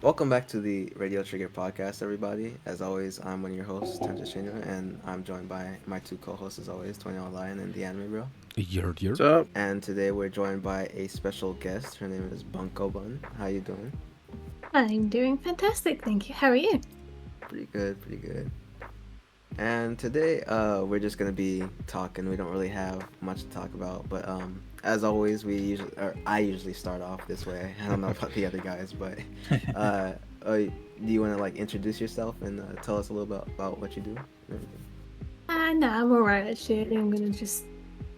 Welcome back to the Radio Trigger podcast, everybody. As always, I'm one of your hosts, Tensashinra, and I'm joined by my two co-hosts, as always, 20 Lion and the Anime Bro. Year. What's up? And today we're joined by a special guest. Her name is bunkobun. How you doing? I'm doing fantastic, thank you. How are you? Pretty good, pretty good. And today, we're just gonna be talking. We don't really have much to talk about, but as always, I usually start off this way. I don't know about the other guys, but do you want to like introduce yourself and tell us a little bit about what you do? And everything? No, I'm alright actually. I'm gonna just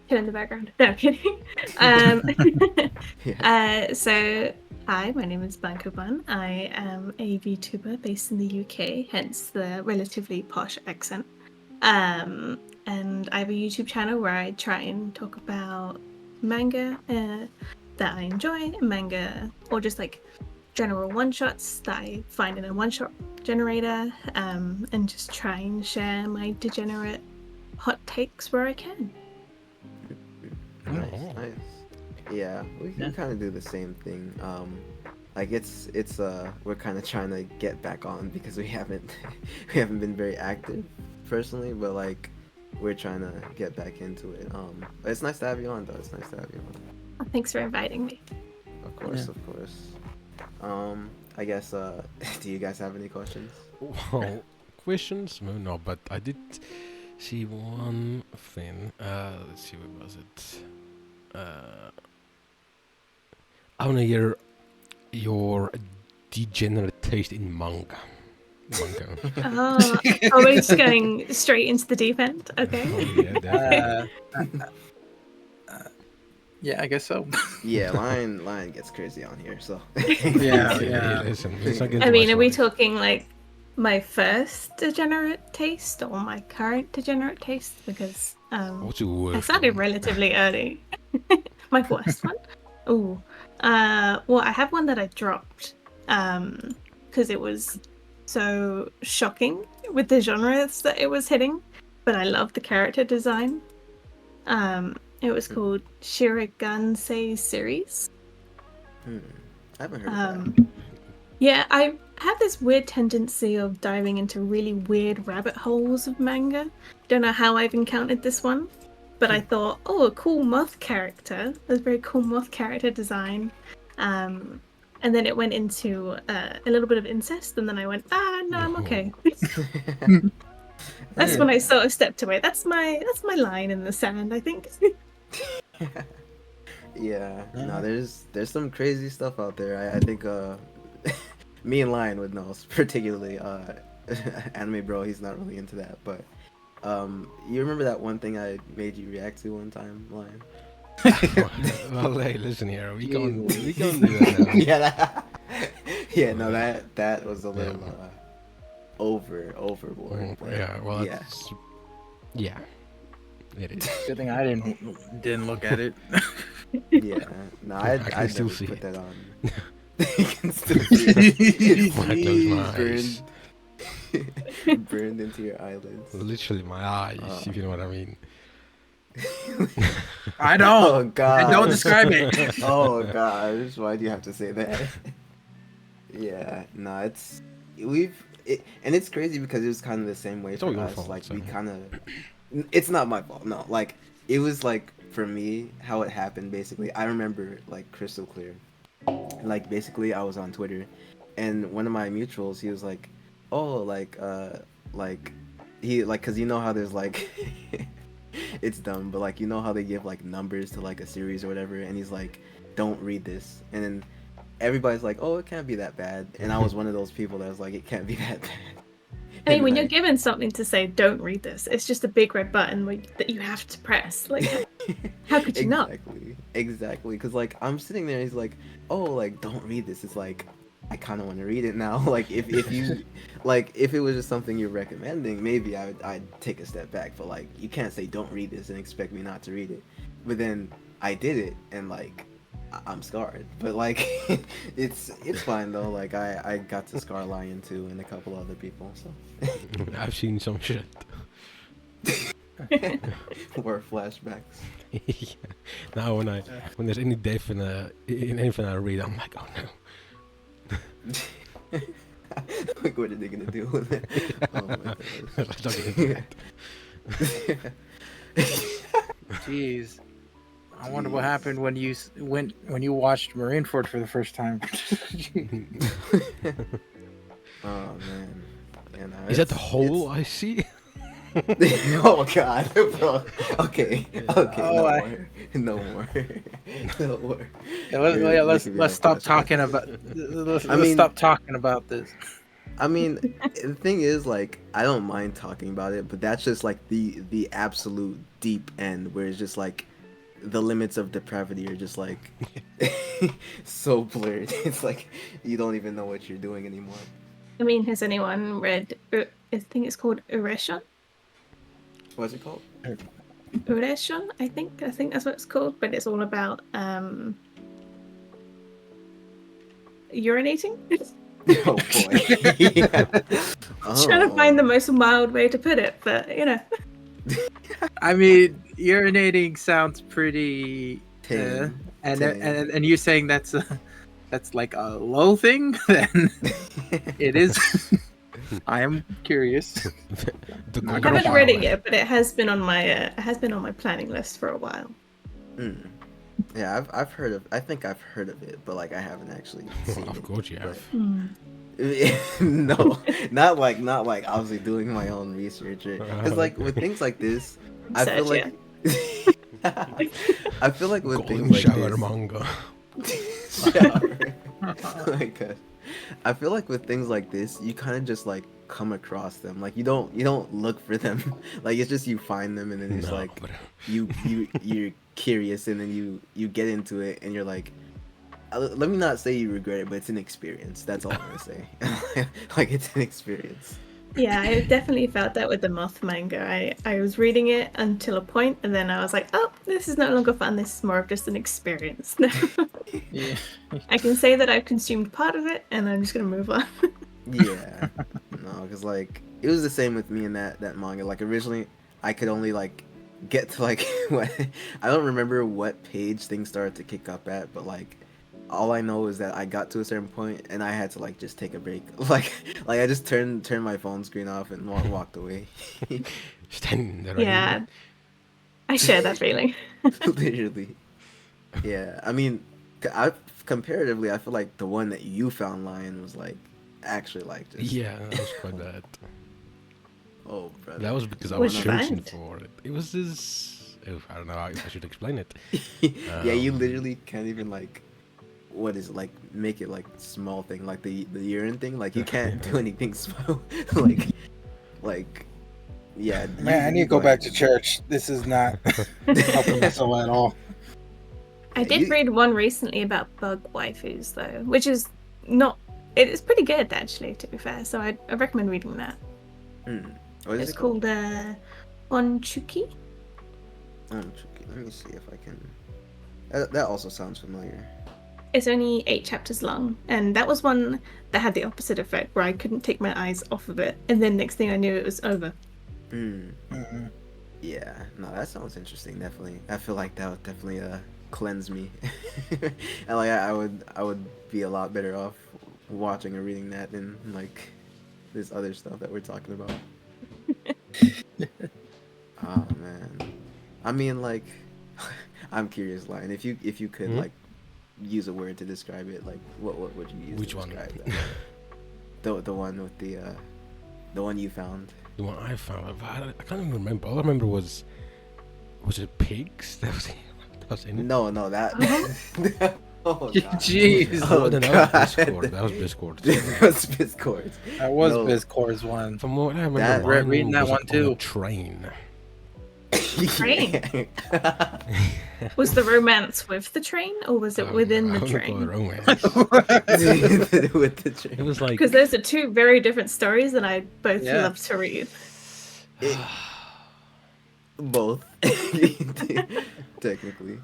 chill in the background. No, I'm kidding. So, hi, my name is bunkobun. I am a VTuber based in the UK, hence the relatively posh accent. And I have a YouTube channel where I try and talk about manga that I enjoy, manga, or just like general one-shots that I find in a one-shot generator, and just try and share my degenerate hot takes where I can. Nice. Yeah, we kind of do the same thing. Like it's we're kind of trying to get back on because we haven't been very active personally, but like we're trying to get back into it. But it's nice to have you on, though. It's nice to have you on. Oh, thanks for inviting me. Of course. I guess. Do you guys have any questions? Well, questions? No, but I did see one thing. Let's see, what was it? I want to hear your degenerate taste in manga. Oh, are we just going straight into the deep end? Okay. Oh, yeah, definitely. Yeah, I guess so. Yeah, Lion gets crazy on here, so. Yeah. Listen, let's not get I into mean, my are we story. talking like my first degenerate taste or my current degenerate taste? Because What's your word? I started relatively early. My worst one? Ooh. Well, I have one that I dropped because it was so shocking with the genres that it was hitting, but I love the character design. It was called Shiraganse series. I haven't heard of that. Yeah, I have this weird tendency of diving into really weird rabbit holes of manga. Don't know how I've encountered this one, but I thought, oh, a cool moth character. There's very cool moth character design. And then it went into a little bit of incest, and then I went, no, I'm okay. That's when I sort of stepped away. That's my line in the sand, I think. Yeah, no, there's some crazy stuff out there. I think me and Lion would know, particularly Anime Bro. He's not really into that, but you remember that one thing I made you react to one time, Lion? Well, hey, listen here. We can't do that now. No, that was a little overboard. But, Yeah, well, yeah. Yeah, it is. Good thing I didn't look at it. Yeah, no, I can I'd still never see put it. that on. You can still see it. When I close my eyes. Burned into your eyelids. Literally my eyes, if you know what I mean. I don't. Oh god. And don't describe it. Oh gosh, why do you have to say that? Yeah, no, and it's crazy because it was kind of the same way It's all for your us. fault, Like so. we kind of, it's not my fault. No, like it was like for me how it happened. Basically, I remember like crystal clear. Like basically, I was on Twitter, and one of my mutuals, he was like, "Oh, like he like, cause you know how there's like." It's dumb, but like you know how they give like numbers to like a series or whatever, and he's like, "Don't read this," and then everybody's like, "Oh, it can't be that bad," and I was one of those people that was like, "It can't be that bad." I mean, And, when you're like, given something to say, don't read this, it's just a big red button that you have to press. Like, how could you not? Exactly, because like I'm sitting there, he's like, "Oh, like don't read this." It's like I kind of want to read it now. Like if you like if it was just something you're recommending, maybe I'd take a step back. But like you can't say don't read this and expect me not to read it. But then I did it, and like I'm scarred. But like it's fine though. Like I got to scar Lion too, and a couple other people. So I've seen some shit. Or flashbacks. Yeah. Now when there's any death in anything I read, I'm like, oh no. Like, what are they gonna do with it? Oh my Let's not get into that. Jeez. I wonder what happened when you when you watched Marineford for the first time. Oh man. Yeah, no, Is that the it's- hole I see? Oh god, bro. Okay, okay, Oh, no more, no more. Yeah, You're let's making me stop uncomfortable. talking about let's I mean- stop talking about this. I mean, the thing is, like, I don't mind talking about it, but that's just like the absolute deep end, where it's just like the limits of depravity are just like so blurred. It's like you don't even know what you're doing anymore. I mean, has anyone read? I think it's called Ureshon. What's it called? Ureshon, I think that's what it's called. But it's all about urinating. Oh boy. Yeah. Trying to find the most mild way to put it, but you know. I mean, urinating sounds pretty. Tame. And Tame. and you saying that's like a low thing? Then it is. I am curious. The I I golden haven't read it shower. yet, but it has been on my planning list for a while. Mm. Yeah, I've heard of. I think I've heard of it, but like I haven't actually seen Of it. course you have. No, not like obviously doing my own research, because like with things like this, I feel Research, like I feel like with Golden things like shower this, manga. shower. Oh my god. I feel like with things like this, you kind of just like come across them. Like you don't look for them. Like it's just you find them and then it's No, like but you're curious and then you get into it and you're like, let me not say you regret it, but it's an experience. That's all I'm gonna say. Like it's an experience. Yeah, I definitely felt that with the Moth manga. I was reading it until a point, and then I was like, oh, this is no longer fun. This is more of just an experience. Yeah. I can say that I've consumed part of it, and I'm just gonna move on. Yeah, no, because like it was the same with me in that manga. Like originally, I could only like get to like what I don't remember what page things started to kick up at, but like all I know is that I got to a certain point and I had to like just take a break. Like I just turned my phone screen off and walked away. Standing there. Yeah, I share that feeling. Literally. Yeah, I mean, comparatively, I feel like the one that you found, Lion, was like actually like just Yeah, that was quite bad. oh, brother. That was because I What'd was you searching find? for it. It was this. Oh, I don't know if I should explain it. Yeah, you Um, literally can't even like, what is it, like make it like small thing, like the urine thing. Like you can't do anything small. like yeah. Man, I need to go back to church. This is not helping us all at all. I did read one recently about bug waifus though, which is not. It is pretty good actually, to be fair. So I recommend reading that. What is It's it called? called Onchuki. Let me see if I can. That also sounds familiar. It's only 8 chapters long, and that was one that had the opposite effect, where I couldn't take my eyes off of it, and then next thing I knew, it was over. Mhm. Yeah, no, that sounds interesting. Definitely, I feel like that would definitely cleanse me, and like I would be a lot better off watching or reading that than like this other stuff that we're talking about. Oh man, I mean like, I'm curious, Lion. If you could like use a word to describe it, like what would you use Which to one? describe that? The one with the one you found. The one I found, I can't even remember. All I remember was it pigs? That was in it. No, that. Oh god. Jeez. Oh, no, God. that was Discord. That was Discord. That was No. Bizcore's one. From what I remember, That- mine reading that was one on too. a train. Train? Was the romance with the train, or was it within the I wouldn't call it train? romance. With the train. It was like Because those are two very different stories that I both Yeah. love to read. Both. Technically.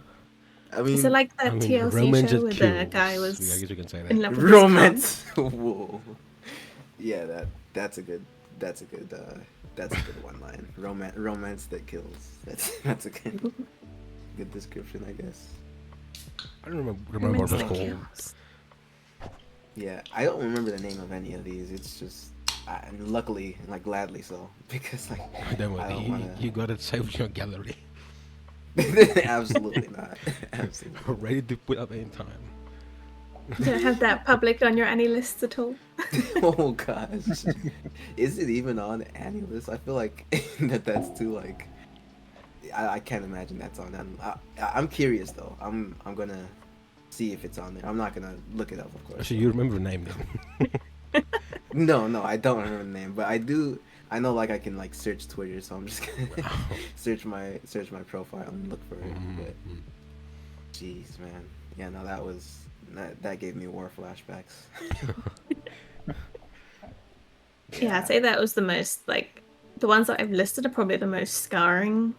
I mean, Is it like I that mean, TLC romance show it where kills. the guy I was guess you can say in that. love with his romance. Whoa. Yeah, that's a good one line. Romance that kills. That's a good description, I guess. I don't remember gun? what it was Romance that called. kills. Yeah, I don't remember the name of any of these. It's just, and luckily, like gladly so, because like Don't I worry, don't want you got it saved in your gallery, to. Absolutely not. Absolutely. ready to put up any time. You don't have that public on your Annie lists at all. Oh gosh, is it even on any list? I feel like that's too like. I can't imagine that's on. I'm curious though. I'm gonna see if it's on there. I'm not gonna look it up, of course. So you remember the name then? No, I don't remember the name, but I do. I know like I can like search Twitter, so I'm just gonna Wow. search my profile and look for it. But Mhm. jeez, man, yeah, no, that gave me war flashbacks. Yeah, I'd say that was the most like the ones that I've listed are probably the most scarring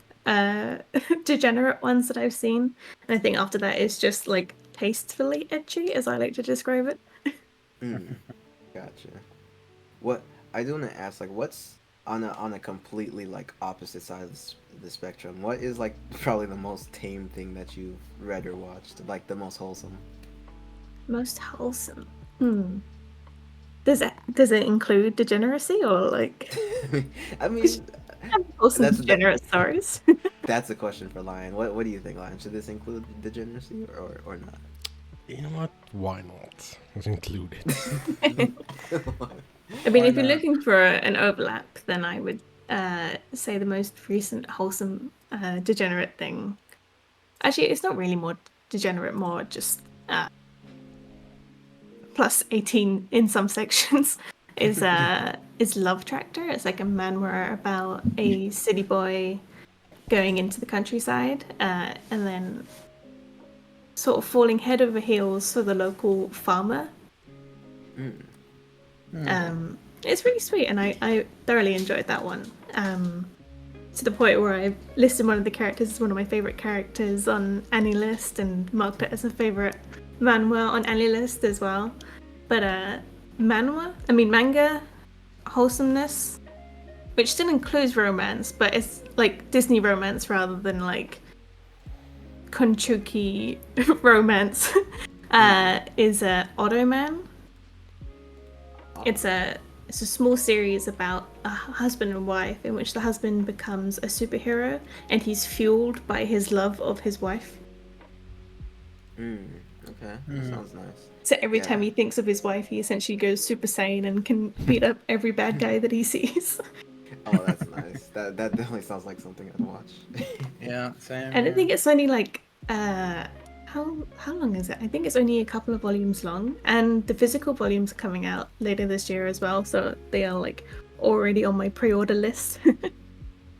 degenerate ones that I've seen. And I think after that it's just like tastefully edgy, as I like to describe it. Mm, gotcha. What I do want to ask, like, what's on a completely like opposite side of the spectrum? What is like probably the most tame thing that you've read or watched? Like the most wholesome? Most wholesome. Hmm. Does it include degeneracy or like I mean, wholesome that's degenerate stories? that's a question for Lion. What do you think, Lion? Should this include degeneracy or not? You know what? Why not? Let's include it. I mean, Why if you're not? looking for an overlap, then I would say the most recent wholesome degenerate thing. Actually, it's not really more degenerate, more just plus 18 in some sections. Is Love Tractor. It's like a manhwa about a city boy going into the countryside and then sort of falling head over heels for the local farmer. It's really sweet, and I thoroughly enjoyed that one. To the point where I listed one of the characters as one of my favorite characters on Annie List and marked it as a favorite manhwa on Annie List as well. But manga wholesomeness, which still includes romance, but it's like Disney romance rather than like Konchuki romance, is Ottoman. It's a small series about a husband and wife in which the husband becomes a superhero and he's fueled by his love of his wife. Okay, that sounds nice. So every Yeah. time he thinks of his wife, he essentially goes Super Saiyan and can beat up every bad guy that he sees. Oh, that's nice. That definitely sounds like something I'd watch. Yeah, same. And I here. think it's only like how long is it? I think it's only a couple of volumes long, and the physical volumes are coming out later this year as well, so they are like already on my pre-order list.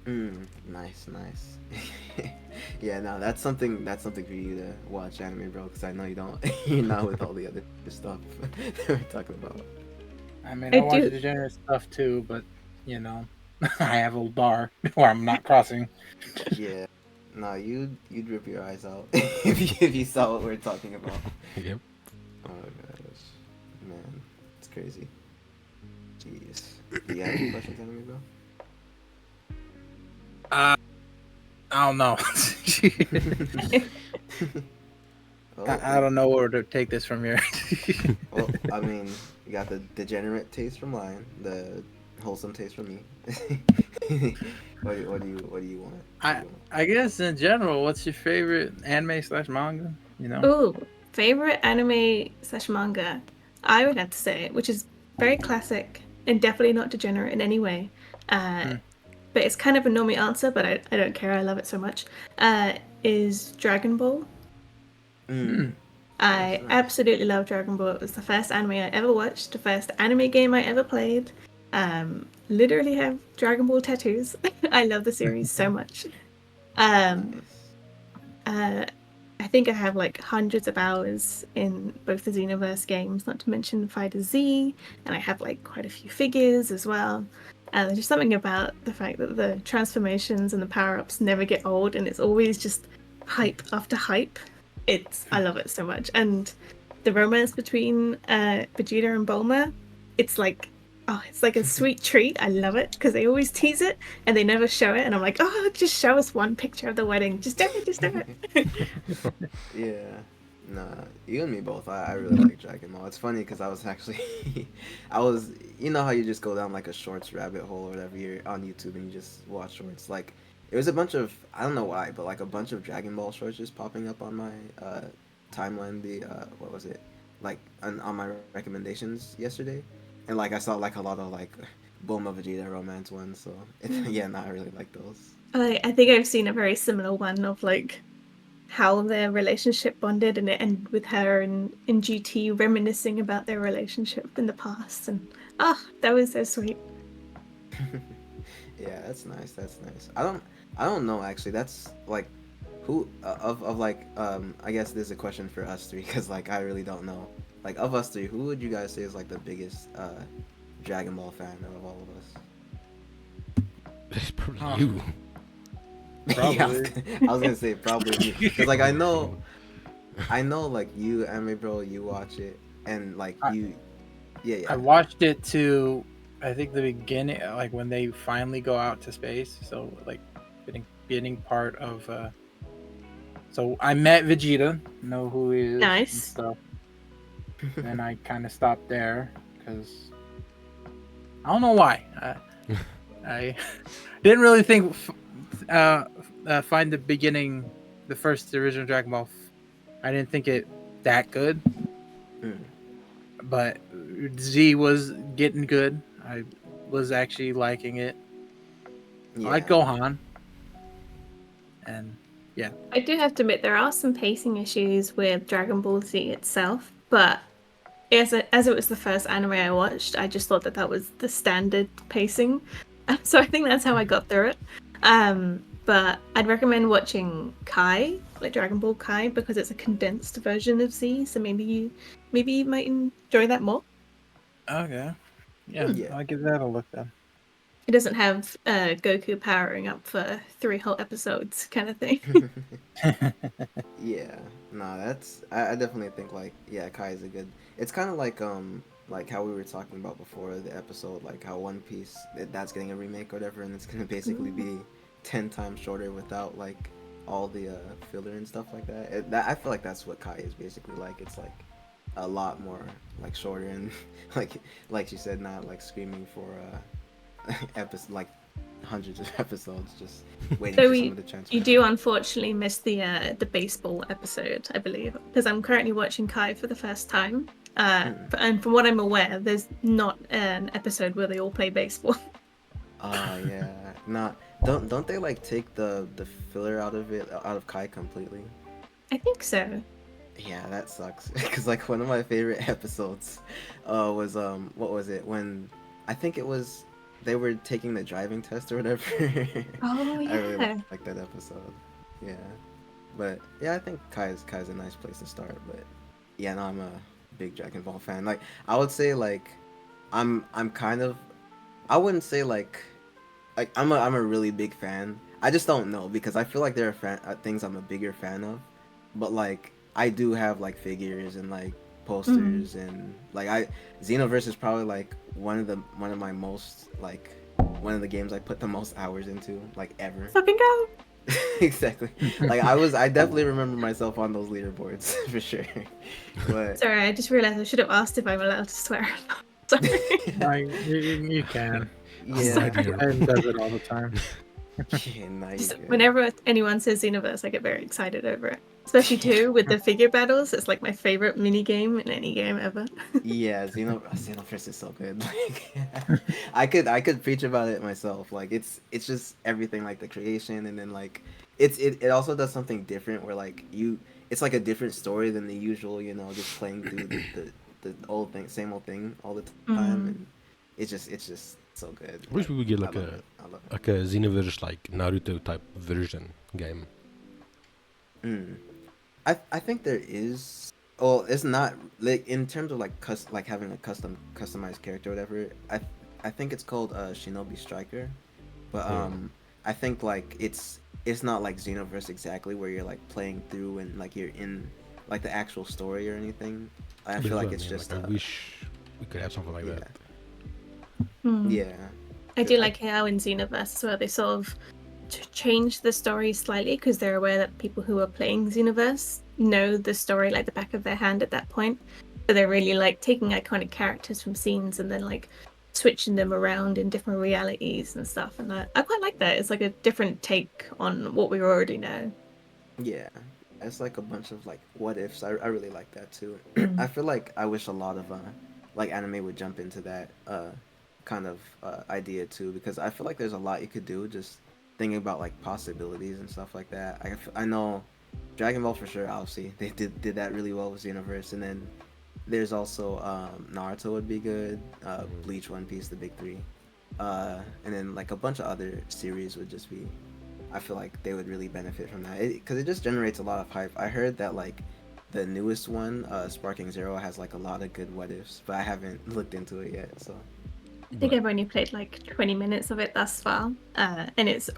Nice. Yeah, no, that's something for you to watch anime, bro, because I know you don't. You're not with all the other stuff that we're talking about. I mean, I I watch do. degenerate stuff too, but you know, I have a bar where I'm not crossing. Yeah, no, you'd rip your eyes out if you saw what we're talking about. Yep. Oh gosh, man, it's crazy. Jeez. Do you have any questions, anime, bro? I don't know. Oh, I don't know where to take this from here. Well, I mean, you got the degenerate taste from Lion, the wholesome taste from me. What do you want? I guess in general, what's your favorite anime/manga? You know. Ooh, favorite anime slash manga, I would have to say, which is very classic and definitely not degenerate in any way. But it's kind of a normie answer, but I don't care. I love it so much. Is Dragon Ball. I Nice. absolutely love Dragon Ball. It was the first anime I ever watched, the first anime game I ever played. Literally have Dragon Ball tattoos. I love the series so much. I think I have like hundreds of hours in both the Xenoverse games, not to mention Fighter Z, and I have like quite a few figures as well. There's just something about the fact that the transformations and the power-ups never get old, and it's always just hype after hype. I love it so much. And the romance between Vegeta and Bulma, it's like a sweet treat. I love it because they always tease it and they never show it, and I'm like, oh, just show us one picture of the wedding. Just do it. Yeah. Nah, you and me both. I really like Dragon Ball. It's funny because I was actually, I was, you know how you just go down like a shorts rabbit hole or whatever. You're on YouTube and you just watch shorts. Like, it was a bunch of, I don't know why, but like a bunch of Dragon Ball shorts just popping up on my timeline. The what was it? Like on my recommendations yesterday, and like I saw like a lot of like Bulma Vegeta romance ones. So yeah, no, I really like those. I think I've seen a very similar one of like how their relationship bonded, and it ended with her in GT reminiscing about their relationship in the past, and that was so sweet. Yeah, that's nice. That's nice. I don't know actually. That's like who of like I guess this is a question for us three because like I really don't know. Like of us three, who would you guys say is like the biggest Dragon Ball fan of all of us? It's probably Huh. you. Yeah, Probably. I was gonna say probably me because like I know like you, Anime Bro, you watch it and like I- you, yeah, I yeah. watched it to, I think the beginning, like when they finally go out to space. So like, beginning part of. So I met Vegeta, know who he is and Nice. stuff. Then I kind of stopped there because I don't know why. I didn't really think find the beginning, the first original Dragon Ball. I didn't think it that good, Mm, but Z was getting good. I was actually liking it. I like yeah. Gohan, and yeah, I do have to admit there are some pacing issues with Dragon Ball Z itself, but as it was the first anime I watched, I just thought that was the standard pacing. So I think that's how I got through it. But I'd recommend watching Kai, like Dragon Ball Kai, because it's a condensed version of Z. So maybe you might enjoy that more. okay, yeah, Yeah. I'll give that a look then. It doesn't have Goku powering up for 3 whole episodes, kind of thing. Yeah, no, that's I definitely think like yeah, Kai is a good. It's kind of like how we were talking about before the episode, like how One Piece that's getting a remake or whatever, and it's gonna basically be 10 times shorter without like all the filler and stuff like that. That I feel like that's what Kai is basically like. It's like a lot more like shorter and like you said, not like screaming for episode like hundreds of episodes just waiting So for some of the you transfer. do unfortunately miss the baseball episode, I believe, because I'm currently watching Kai for the first time. And from what I'm aware, there's not an episode where they all play baseball. Oh yeah, not don't they like take the filler out of it out of Kai completely? I think so. Yeah, that sucks. Because like one of my favorite episodes, was what was it when I think it was they were taking the driving test or whatever. Oh I really yeah. like that episode. Yeah, but yeah, I think Kai's a nice place to start. But yeah, no, I'm a big Dragon Ball fan. Like I would say like I'm kind of I wouldn't say like I'm a really big fan. I just don't know because I feel like there are things I'm a bigger fan of, but like I do have like figures and like posters and like Xenoverse is probably like one of my most like one of the games I put the most hours into like ever. Fucking go. Exactly. Like I definitely remember myself on those leaderboards for sure. But Sorry, I just realized I should have asked if I'm allowed to swear. Sorry. You can. yeah, And does it all the time. yeah, nah, you're Just good. whenever anyone says Xenoverse, I get very excited over it. Especially too with the figure battles. It's like my favorite mini game in any game ever. Yeah, Xenoverse is so good. Like, I could preach about it myself. Like, it's just everything, like the creation, and then like, it also does something different where like it's like a different story than the usual, just playing through the old thing, same old thing all the time, and it's just so good. I wish we would get I like love a it. I love it. like a Xenoverse like Naruto type version game. Mm. I think there is. Well, it's not like in terms of like like having a customized character or whatever. I think it's called Shinobi Striker, but Yeah. I think like it's not like Xenoverse exactly where you're like playing through and like you're in like the actual story or anything. I But feel that's like what it's I mean, just like, I wish we could have something like yeah that. yeah. I do like how in Xenoverse as well they sort of change the story slightly because they're aware that people who are playing Xenoverse know the story like the back of their hand at that point. So they're really like taking iconic characters from scenes and then like switching them around in different realities and stuff. And I quite like that. It's like a different take on what we already know. Yeah, it's like a bunch of like what ifs. I really like that too. I feel like I wish a lot of like anime would jump into that kind of idea too, because I feel like there's a lot you could do just thinking about like possibilities and stuff like that. I know Dragon Ball for sure, obviously they did that really well with Xenoverse, and then there's also Naruto would be good, Bleach, One Piece, the big three, and then like a bunch of other series would just be. I feel like they would really benefit from that because it just generates a lot of hype. I heard that like the newest one, Sparking Zero, has like a lot of good what ifs, but I haven't looked into it yet. So I think I've only played like 20 minutes of it thus far, and it's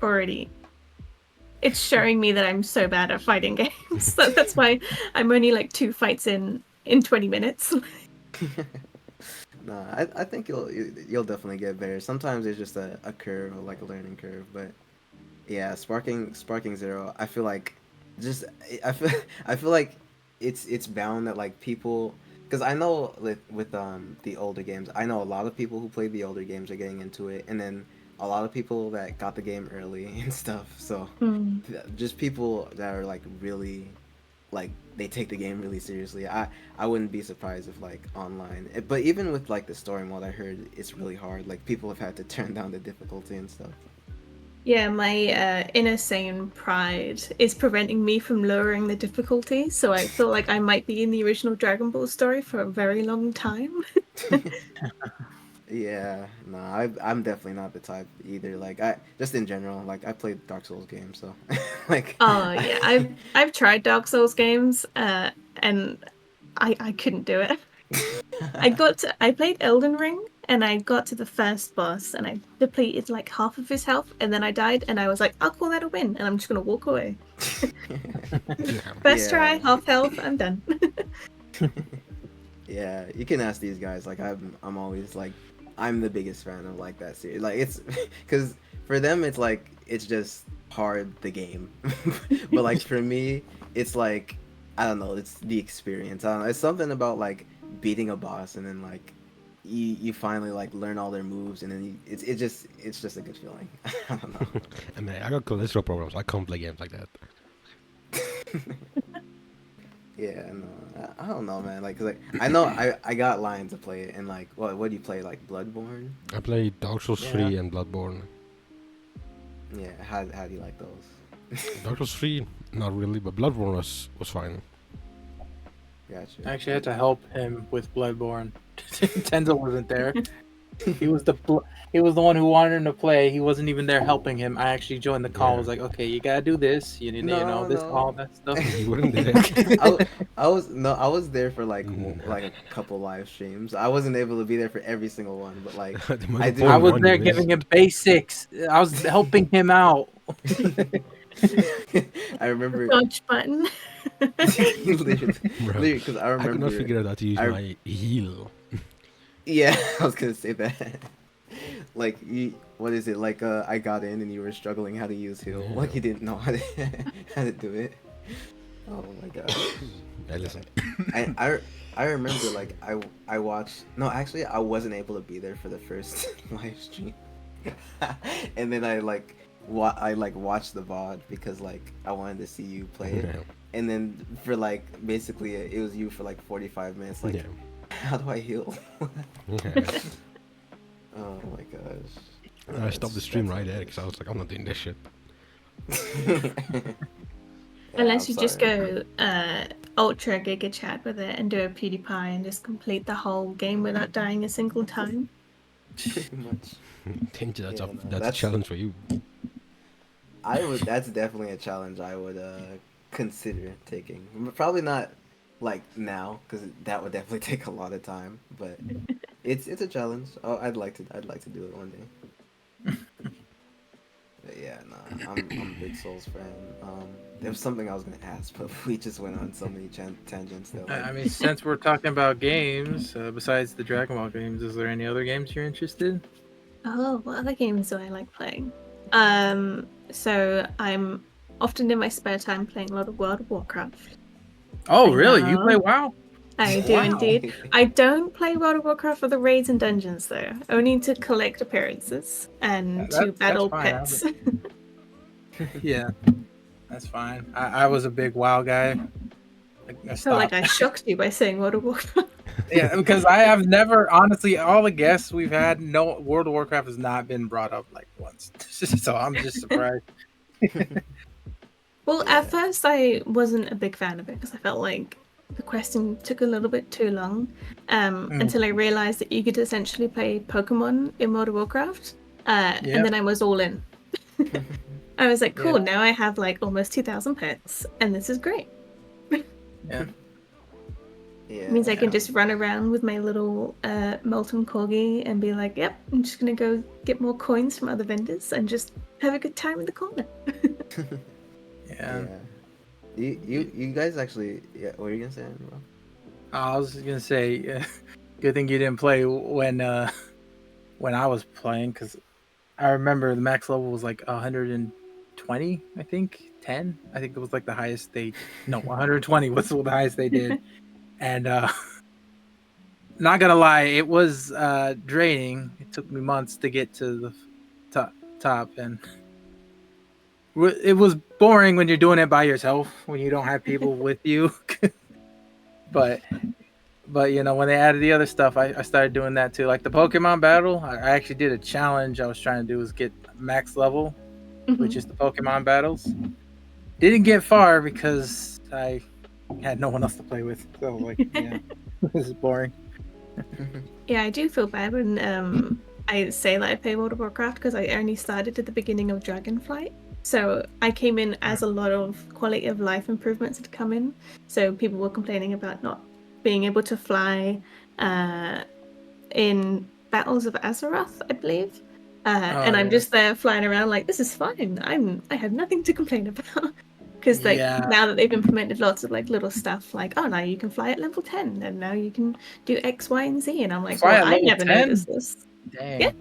showing me that I'm so bad at fighting games. So that's why I'm only like 2 fights in 20 minutes. no, I think you'll definitely get better. Sometimes it's just a curve, or like a learning curve, but yeah, Sparking Zero. I feel like just I feel I feel like it's bound that like people, because I know with the older games, I know a lot of people who played the older games are getting into it, and then a lot of people that got the game early and stuff. So just people that are like really like they take the game really seriously. I wouldn't be surprised if like online, but even with like the story mode, I heard it's really hard. Like people have had to turn down the difficulty and stuff. Yeah, my inner sane pride is preventing me from lowering the difficulty, so I feel like I might be in the original Dragon Ball story for a very long time. Yeah, no, I'm definitely not the type either. Like I just in general, like I played Dark Souls games, so like. Oh yeah, I've tried Dark Souls games, and I couldn't do it. I played Elden Ring and I got to the first boss and I depleted like half of his health and then I died and I was like, I'll call that a win and I'm just gonna walk away. First try, half health, I'm done. Yeah, you can ask these guys. Like I'm always like, I'm the biggest fan of like that series. Like it's because for them it's like it's just hard the game, but like for me it's like I don't know. It's the experience. I don't know. It's something about like beating a boss and then like you finally like learn all their moves and then it's just a good feeling. I don't know. I mean, I got cholesterol problems. I can't play games like that. Yeah, no, I don't know, man. Like I know I got Lion to play it, and like, what do you play? Like Bloodborne? I played Dark Souls 3 and Bloodborne. Yeah, how do you like those? Dark Souls 3, not really, but Bloodborne was fine. Gotcha. I actually had to help him with Bloodborne. Tenzo wasn't there. He was the one who wanted him to play. He wasn't even there helping him. I actually joined the call. I was like, okay, you gotta do this. You need to know this, all that stuff. You weren't there. I was there for like like a couple live streams. I wasn't able to be there for every single one, but like I was there giving him basics. I was helping him out. I remember Dodge button. literally, because I remember I could not figure out how to use my heal. Yeah, I was gonna say that. Like what is it? Like I got in and you were struggling how to use heal. Yeah. Like you didn't know how to do it. Oh my god. Hey, listen. I remember like I watched. No, actually I wasn't able to be there for the first live stream. And then I watched the VOD because like I wanted to see you play it. Yeah. And then for like basically it was you for like 45 minutes. Like, how do I heal? Oh my gosh. I stopped the stream right there because I was like, I'm not doing this shit. Unless you just go ultra giga chat with it and do a PewDiePie and just complete the whole game without dying a single time. Pretty much. That's a challenge for you. That's definitely a challenge I would consider taking. Probably not like now because that would definitely take a lot of time, but it's a challenge. Oh, I'd like to do it one day. But yeah, no, I'm a big Souls fan. There was something I was gonna ask, but we just went on so many tangents. That, like... I mean, since we're talking about games, besides the Dragon Ball games, is there any other games you're interested in? Oh, what other games do I like playing? So I'm often in my spare time playing a lot of World of Warcraft. Oh, I really? You play know. WoW? I do Wow. indeed. I don't play World of Warcraft for the raids and dungeons though. Only to collect appearances and to That's battle fine. pets. Yeah, that's fine. I was a big WoW guy. I Felt like stopped. I shocked you by saying World of Warcraft. Yeah, because I have never, honestly, all the guests we've had, no World of Warcraft has not been brought up like once. So I'm just surprised. Well, Yeah. at first I wasn't a big fan of it because I felt like the questing took a little bit too long. Until I realized that you could essentially play Pokemon in World of Warcraft. Yeah. And then I was all in. I was like, cool, Yeah. now I have like almost 2,000 pets, and this is great. Yeah. Yeah. It means I can Yeah. just run around with my little molten corgi and be like, yep, I'm just gonna go get more coins from other vendors and just have a good time in the corner. Yeah. You guys actually, yeah, what were you gonna say, bro? I was just gonna say, good thing you didn't play when I was playing, because I remember the max level was like 120, I think, 10. I think it was like the highest they. No, 120 was the highest they did, and not gonna lie, it was draining. It took me months to get to the top, and it was boring when you're doing it by yourself when you don't have people with you. but you know, when they added the other stuff, I started doing that too. Like the Pokemon battle, I actually did a challenge. I was trying to do was get max level, which is the Pokemon battles. Didn't get far because I had no one else to play with. So like, yeah, this is boring. Yeah, I do feel bad when I say that I play World of Warcraft because I only started at the beginning of Dragonflight. So I came in as a lot of quality of life improvements had come in. So people were complaining about not being able to fly in Battles of Azeroth, I believe. And I'm just there flying around like, this is fine. I have nothing to complain about. Because like now that they've implemented lots of like little stuff like, oh, now you can fly at level 10 and now you can do X, Y, and Z. And I'm like, Fly well, at I level never 10? noticed this. Dang. Yeah.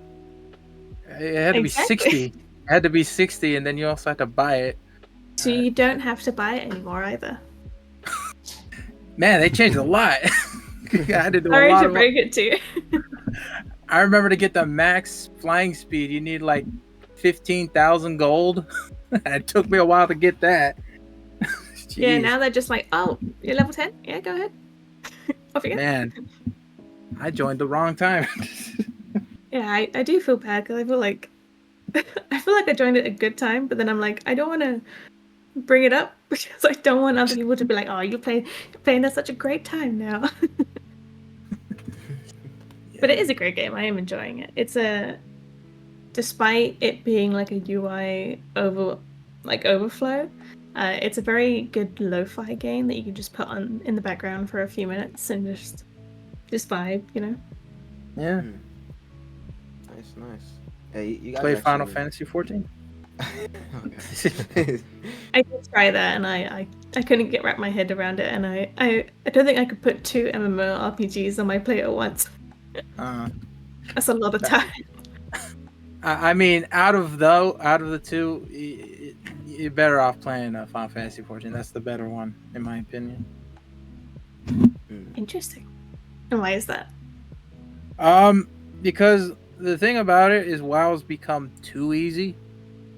It had to be Exactly. 60. It had to be 60, and then you also had to buy it. So you don't have to buy it anymore either. Man, they changed a lot. I had to do a Sorry lot to of. break it to you. I remember to get the max flying speed, you need like 15,000 gold. It took me a while to get that. Yeah, now they're just like, oh, you're level 10? Yeah, go ahead. Off you go. Man, I joined the wrong time. Yeah, I do feel bad because I feel like I joined at a good time, but then I'm like, I don't want to bring it up because I don't want other people to be like, oh, you're playing at such a great time now. But it is a great game. I am enjoying it. It's despite it being like a UI overflow, it's a very good lo-fi game that you can just put on in the background for a few minutes and just vibe, you know. Yeah. Nice. Hey, you guys Play actually... Final Fantasy 14? Okay. I did try that and I couldn't wrap my head around it, and I don't think I could put 2 MMORPGs on my plate at once. That's a lot of time. I mean, out of the two, you're better off playing Final Fantasy 14. That's the better one, in my opinion. Interesting. And why is that? Because the thing about it is WoW's become too easy.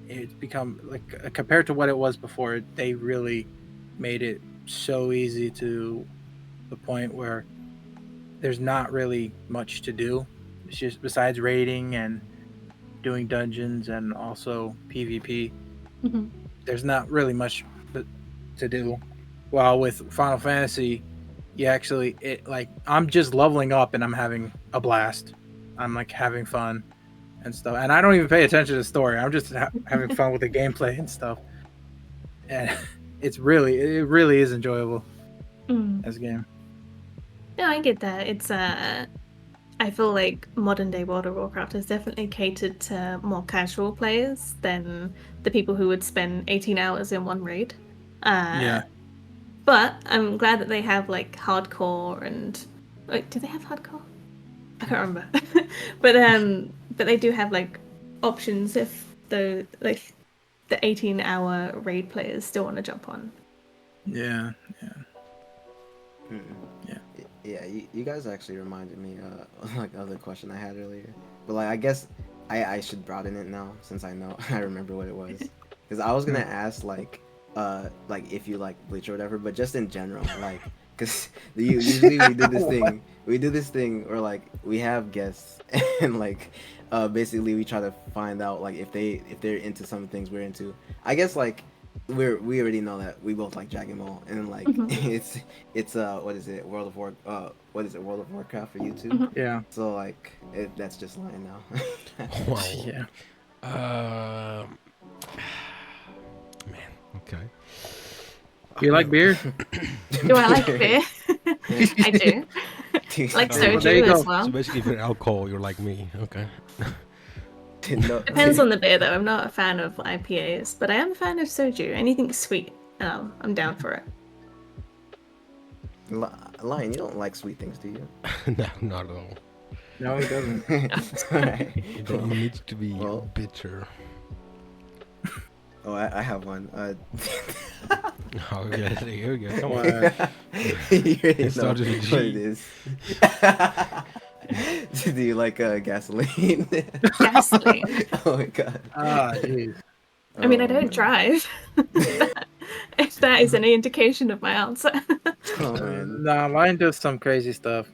It's become like, compared to what it was before, they really made it so easy to the point where there's not really much to do. It's just, besides raiding and doing dungeons and also PvP, there's not really much to do. While with Final Fantasy, you actually, I'm just leveling up and I'm having a blast. I'm like having fun and stuff, and I don't even pay attention to the story. I'm just having fun with the gameplay and stuff, and it really is enjoyable as a game. No, I get that. It's I feel like modern day World of Warcraft has definitely catered to more casual players than the people who would spend 18 hours in one raid. Yeah. But I'm glad that they have like hardcore and wait, do they have hardcore? I can't remember. but they do have like options if the 18-hour raid players still want to jump on. Yeah. Mm. Yeah. Yeah, you guys actually reminded me like of the question I had earlier. But like I guess I should broaden it now since I know I remember what it was. Cuz I was going to ask like if you like Bleach or whatever, but just in general like cuz usually we do this What? thing. We do this thing or like we have guests and like basically we try to find out like if they're into some things we're into. I guess like we already know that we both like Dragon Ball and like Mhm. it's what is it World of Warcraft for YouTube. Mhm. Yeah. So like that's just lying now. Wow. Yeah. Um, man. Okay. You like beer? Do I like beer? I do. Like Oh, well, there you soju go. as well. So basically, if you're alcohol, you're like me. Okay. no, Depends on the beer though. I'm not a fan of IPAs, but I am a fan of soju. Anything sweet, I'm down for it. Lion, you don't like sweet things, do you? No, not at all. No, he doesn't. Alright. It needs to be Well. bitter. Oh, I have one. Oh, yeah, here we go. Come on. You already know started with what G. it is. Do you like gasoline? Gasoline. Oh my god. Ah, jeez. I mean, I Oh, don't man. drive. If that is any indication of my answer. Oh man. Nah, mine does some crazy stuff.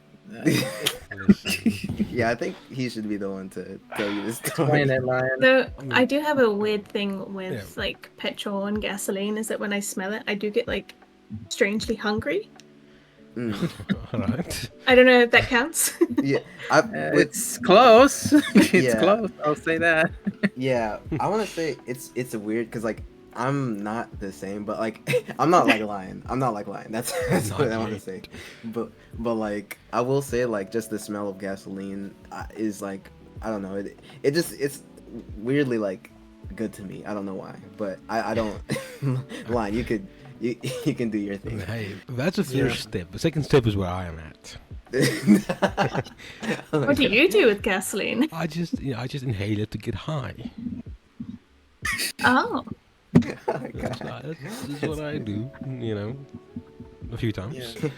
Yeah, I think he should be the one to tell you this story. Explain it, Lion. So I do have a weird thing with Yeah. like petrol and gasoline. Is that when I smell it, I do get like strangely hungry. Mm. All right. I don't know if that counts. Yeah, It's close. It's Yeah. close. I'll say that. yeah. I want to say it's a weird because like I'm not the same, but like I'm not like Lion. I'm not like Lion. That's Not what I want to yet. say. But like I will say like just the smell of gasoline is like I don't know. It's weirdly like good to me. I don't know why, but I don't. Lion, you can do your thing. Hey, that's the first step. The second step is where I am at. What do you do with gasoline? I just inhale it to get high. Oh, Oh my That's, God. that's what I do. You know, a few times. Yeah.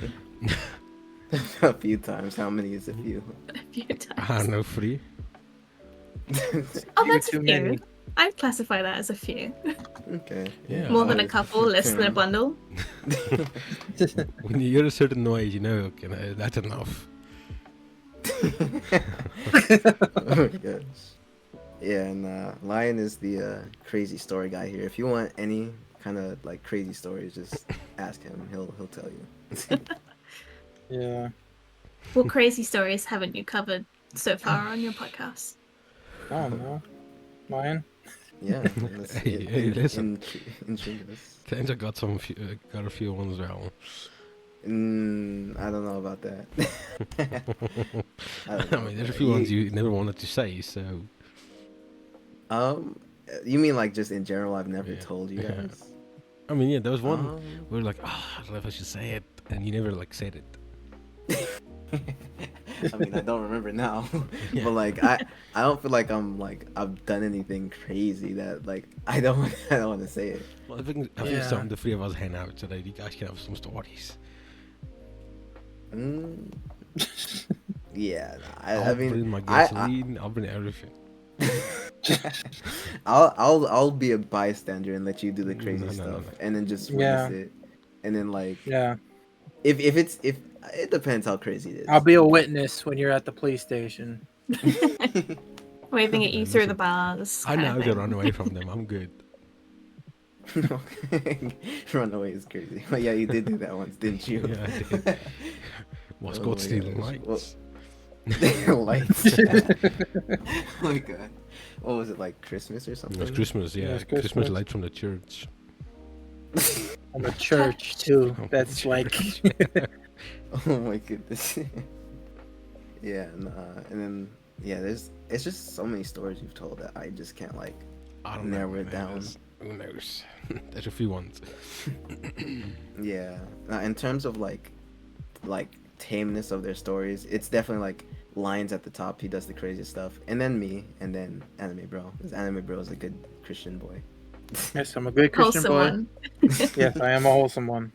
A few times. How many is a few? a few I times. don't know, 3. Oh, You're that's a too few. many. I'd classify that as a few. Okay. Yeah. More than a Alright. couple, less than a bundle. When you're a certain noise, you know, okay, that's enough. Oh my gosh. Yeah, and Lion is the crazy story guy here. If you want any kind of like crazy stories, just ask him. He'll tell you. Yeah. What crazy stories haven't you covered so far on your podcast? I don't know. Lion. Yeah. Let's, Hey, listen. intrigue us. Tensa got got a few ones well. I don't know about that. I don't I know mean, there's a about few that. ones you never wanted to say, so Um, you mean like just in general? I've never Yeah. told you Yeah. guys. I mean, yeah, there was one Um, where like, I don't know if I should say it, and you never like said it. I mean, I don't remember now, Yeah. but like I don't feel like I've done anything crazy that like I don't want to say it. Well, I think Yeah. some the 3 of us hang out today. You guys can have some stories. Mm, yeah, I'll I mean, bring my I- gasoline. I'll bring everything. I'll be a bystander and let you do the crazy No. stuff, and then just Yeah. witness it, and then like Yeah. if it depends how crazy it is. I'll be a witness when you're at the police station. Waving at you No, through listen. the bars. I kind know of how to thing. run away from them. I'm good. Run away is crazy. But yeah, you did do that once, didn't you? Yeah, I did. Was Oh caught my stealing gosh. lights. Lights. Oh my god. What was it, like Christmas or It something? was Christmas, yeah. Yeah, it's Christmas Christmas. lights from the church. I'm a church too. From the That's like church. Oh my goodness. Yeah, and then yeah, it's just so many stories you've told that I just can't like I don't narrow know. it man. down. Who knows? There's a few ones. Yeah. In terms of like tameness of their stories, it's definitely like Lions at the top. He does the craziest stuff, and then me, and then Anime Bro. Because Anime Bro is a good Christian boy. yes, I'm a good Christian Wholesome boy. one. Yes, I am a wholesome one.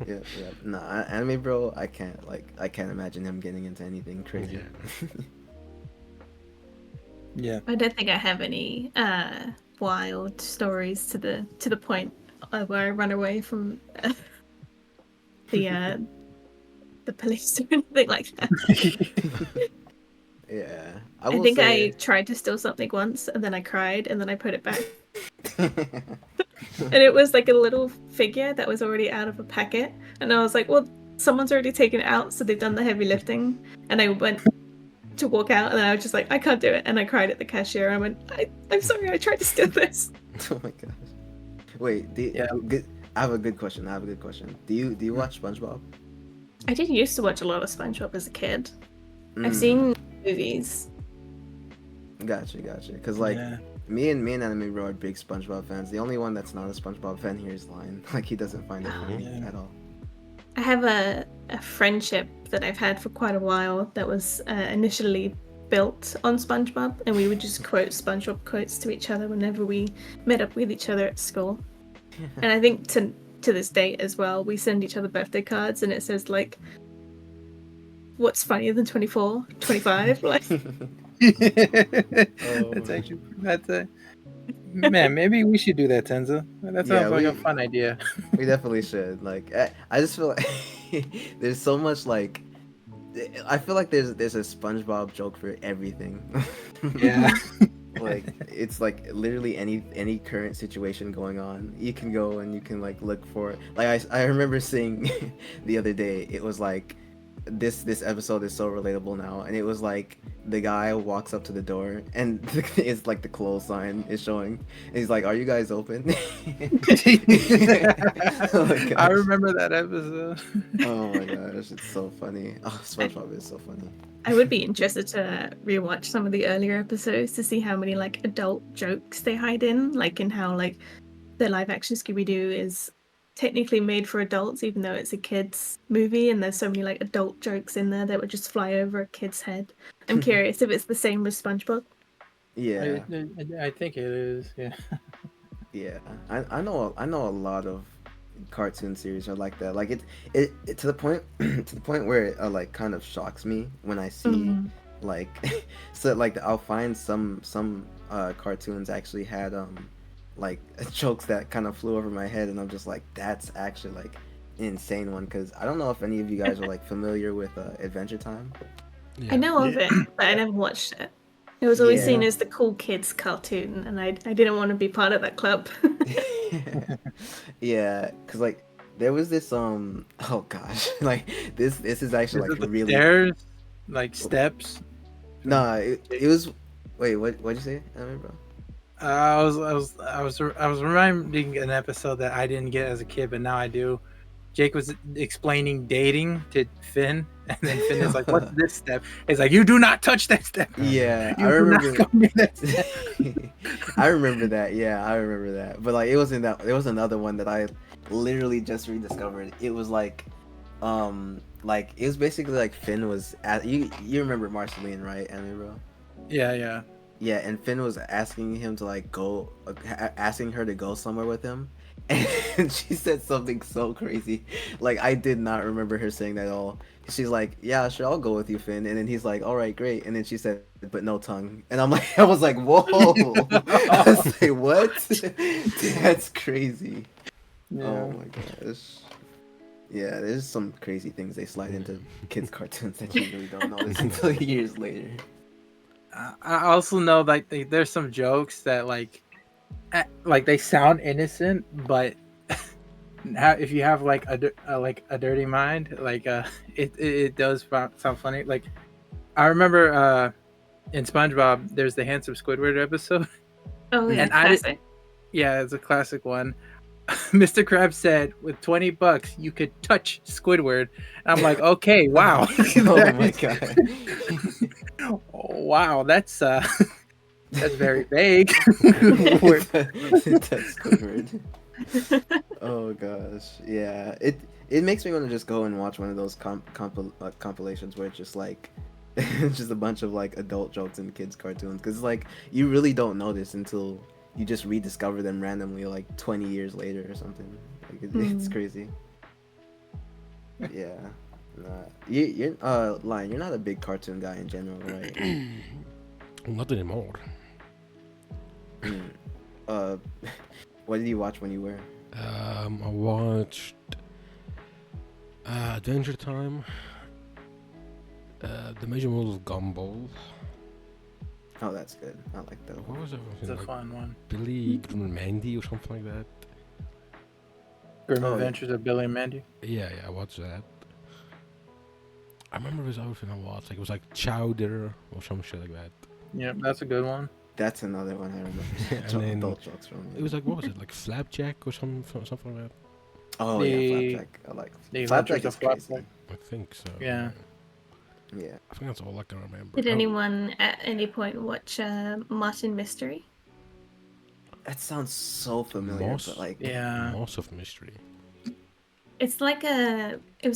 Yeah, yeah. No, anime bro, I can't imagine him getting into anything crazy. Yeah. Yeah. I don't think I have any wild stories to the point where I run away from the the police or anything like that. Yeah, I I will think I say. tried to steal something once and then I cried and then I put it back. And it was like a little figure that was already out of a packet. And I was like, well, someone's already taken it out, so they've done the heavy lifting. And I went to walk out and then I was just like, I can't do it. And I cried at the cashier. I went, I'm sorry, I tried to steal this. Oh my gosh. Wait, Yeah. good. I have a good question. Do you watch SpongeBob? I did used to watch a lot of SpongeBob as a kid. I've Mm, seen movies. Gotcha. Cause like Yeah. me and Anime Bro are big SpongeBob fans. The only one that's not a SpongeBob fan here is Lion. Like he doesn't find it funny Yeah. at all. I have a friendship that I've had for quite a while that was initially built on SpongeBob, and we would just quote SpongeBob quotes to each other whenever we met up with each other at school. And I think to this day as well, we send each other birthday cards, and it says like, "What's funnier than 24, 25?" Like, That's man. Maybe we should do that, Tenza. That Yeah, sounds like a fun idea. we definitely should. Like I just feel like there's so much like I feel like there's a SpongeBob joke for everything. Yeah. Like it's like literally any current situation going on, you can go and you can like look for it. Like I remember seeing the other day, it was like this episode is so relatable now, and it was like the guy walks up to the door and it's like the close sign is showing, and he's like, are you guys open? Oh my I gosh. remember that episode. Oh my gosh, it's so funny. Oh, SpongeBob is so funny. I would be interested to rewatch some of the earlier episodes to see how many like adult jokes they hide in, like in how like the live action Scooby Doo is technically made for adults, even though it's a kids movie, and there's so many like adult jokes in there that would just fly over a kid's head. I'm curious if it's the same with SpongeBob. Yeah. I think it is. Yeah. Yeah, I know a lot of cartoon series are like that. Like it to the point to the point where it like kind of shocks me when I see like so like I'll find some cartoons actually had like jokes that kind of flew over my head, and I'm just like, that's actually like an insane one. Because I don't know if any of you guys are like familiar with Adventure Time. Yeah. I know of it, but I never watched it. It was always Yeah. seen as the cool kids cartoon, and I didn't want to be part of that club. Yeah, because like there was this oh gosh, like this is actually Is like it the really stairs, like steps. nah, it was wait, what'd you say? I remember. I was reminding an episode that I didn't get as a kid, but now I do. Jake was explaining dating to Finn, and then Finn is like, "What's this step?" He's like, "You do not touch that step." Yeah, You I do not remember. go near that step. I remember that. Yeah, I remember that. But like, it wasn't that. There was another one that I literally just rediscovered. It was like it was basically like Finn was at you. You remember Marceline, right, Anime Bro? Yeah. Yeah, and Finn was asking him to like go, asking her to go somewhere with him, and she said something so crazy. Like I did not remember her saying that at all. She's like, "Yeah, sure, I'll go with you, Finn," and then he's like, "All right, great," and then she said, "But no tongue," and I'm like, I was like, "Whoa!" I was like, "What? That's crazy." Yeah. Oh my gosh. Yeah, there's some crazy things they slide into kids' cartoons that you really don't notice until years later. I also know like there's some jokes that like they sound innocent, but if you have like a dirty mind, like it does sound funny. Like I remember in SpongeBob, there's the Handsome Squidward episode. Oh yeah, And classic. Yeah, it's a classic one. Mr. Krabs said, "With $20, you could touch Squidward." And I'm like, okay, wow. Oh my god. Wow, that's very vague. That's Squidward. Oh gosh, yeah. It makes me want to just go and watch one of those compilations where it's just like it's just a bunch of like adult jokes and kids cartoons, because like you really don't notice until you just rediscover them randomly like 20 years later or something. Like it's crazy. Yeah. Nah. You're Lion, you're not a big cartoon guy in general, right? Not anymore. Mm. Uh, what did you watch when you were? I watched Adventure Time, The Major World of Gumball. Oh, that's good. I like that What one. was that It's one? a Like fun one. Billy Mandy or something like that. Grim Oh, yeah. Adventures of Billy and Mandy. Yeah, I watched that. I remember this other thing I watched. Like it was like Chowder or some shit like that. Yep, that's a good one. That's another one I remember. And then Adult jokes from it was like, what was it? Like Flapjack or something like that. Oh yeah, The- Flapjack. I like The Flapjack Adventures is of crazy. Flapjack. I think so. Yeah. Yeah. I think that's all I can remember. Did Oh, anyone at any point watch Martin Mystery? That sounds so familiar, Moss? but like Yeah. Moss of Mystery. It was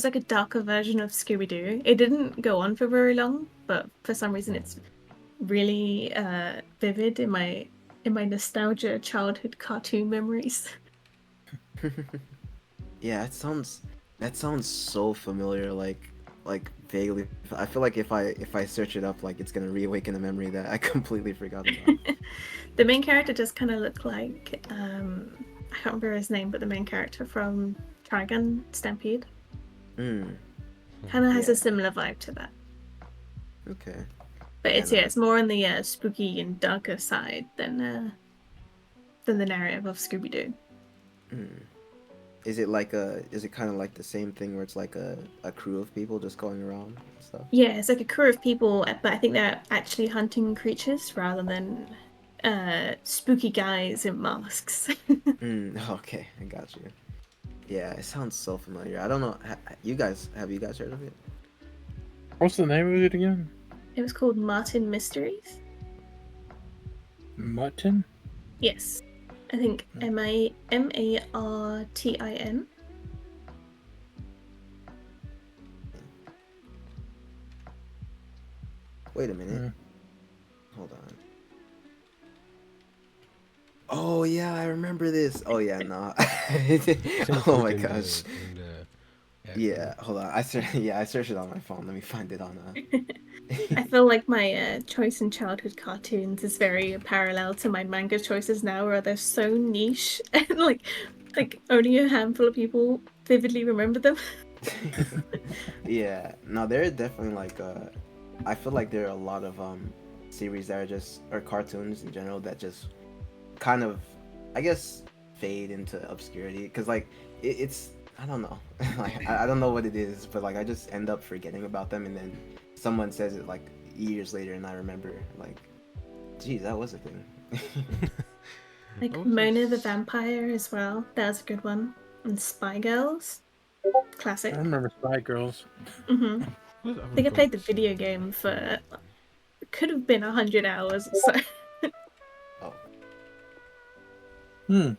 like a darker version of Scooby Doo. It didn't go on for very long, but for some reason it's really vivid in my nostalgia childhood cartoon memories. yeah, that sounds so familiar, like vaguely. I feel like if I search it up, like it's gonna reawaken a memory that I completely forgot about. The main character does kind of look like I can't remember his name, but the main character from Trigun Stampede Mm, kind of has Yeah. a similar vibe to that. okay. But Yeah, it's no. it's more on the spooky and darker side than the narrative of Scooby Doo. Mm. Is it kind of like the same thing where it's like a crew of people just going around and stuff? Yeah, it's like a crew of people, but I think they're actually hunting creatures rather than spooky guys in masks. Okay, I got you. Yeah, it sounds so familiar. I don't know. Have you guys heard of it? What's the name of it again? It was called Martin Mysteries. Mutton? Yes, I think Martin. Wait a minute. Mm. Hold on. Oh yeah, I remember this. Oh yeah, no. Oh my gosh. Yeah, hold on. I searched it on my phone. Let me find it on. I feel like my choice in childhood cartoons is very parallel to my manga choices now, where they're so niche and like only a handful of people vividly remember them. Yeah, no, there are definitely like I feel like there are a lot of series that are just or cartoons in general that just kind of I guess fade into obscurity because like it's I don't know like I don't know what it is but like I just end up forgetting about them and then someone says it like years later and I remember like geez that was a thing. Like Oh, Mona the this- Vampire as well. That was a good one. And Spy Girls, classic. I remember Spy Girls. I what other think I played the gods? video game for could have been 100 hours or so. Oh Hmm.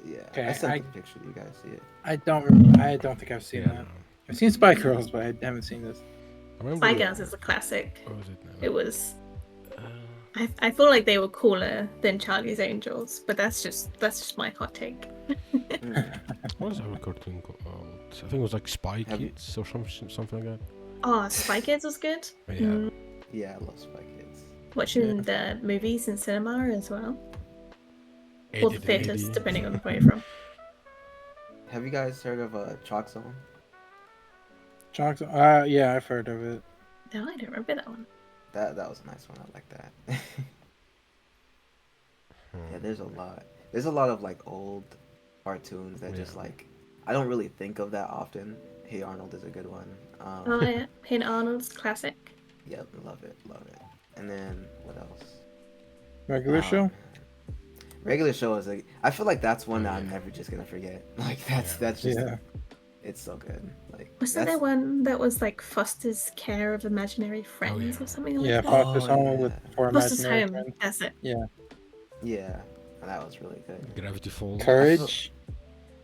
yeah, Okay, I sent I- the picture. You guys see it? I don't think I've seen Yeah, that. no. I've seen Spy Girls, but I haven't seen this. I remember. Spy Girls is a classic. What was it now? It was. Uh, I feel like they were cooler than Charlie's Angels, but that's just my hot take. what was our cartoon called? I think it was like Spy Have you- Kids or something like that. Oh, Spy Kids was good. Yeah. Yeah, I love Spy Kids. Watching the movies in cinema as well, or the Edited theaters, maybe. depending on where you're from. Have you guys heard of Chalk Zone? Chalk. Yeah, I've heard of it. No, I don't remember that one. That was a nice one. I like that. Yeah, there's a lot. There's a lot of like old cartoons that just Yeah. like I don't really think of that often. Hey Arnold is a good one. Oh yeah, Hey Arnold's classic. Yep, love it. And then what else? Regular Oh, show? man. Regular show is like I feel like that's one Oh, that I'm yeah. never just gonna forget. Like that's Yeah. just Yeah. it's so good. Like Wasn't there one that was like Foster's Care of Imaginary Friends yeah. or something like Yeah, that? Foster's Oh, Home with yeah. for Foster's imaginary Home. friends. That's it. Yeah, that was really good. Gravity Falls. Courage.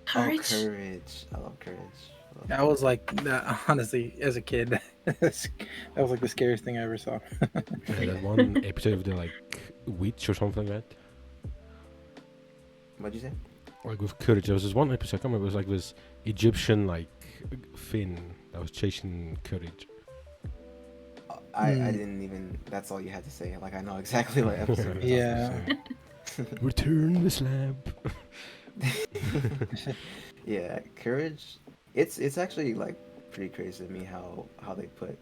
Courage. Oh, Courage. I love Courage. I love That was like honestly, as a kid, that was like the scariest thing I ever saw. That one episode of the like witch or something like that. What'd you say? Like with Courage, there was this one episode. I can't remember. It was like this Egyptian like fin that was chasing Courage. I didn't even. That's all you had to say. Like I know exactly what episode. You're Yeah. Return the slab. Yeah, Courage. It's actually like pretty crazy to me how they put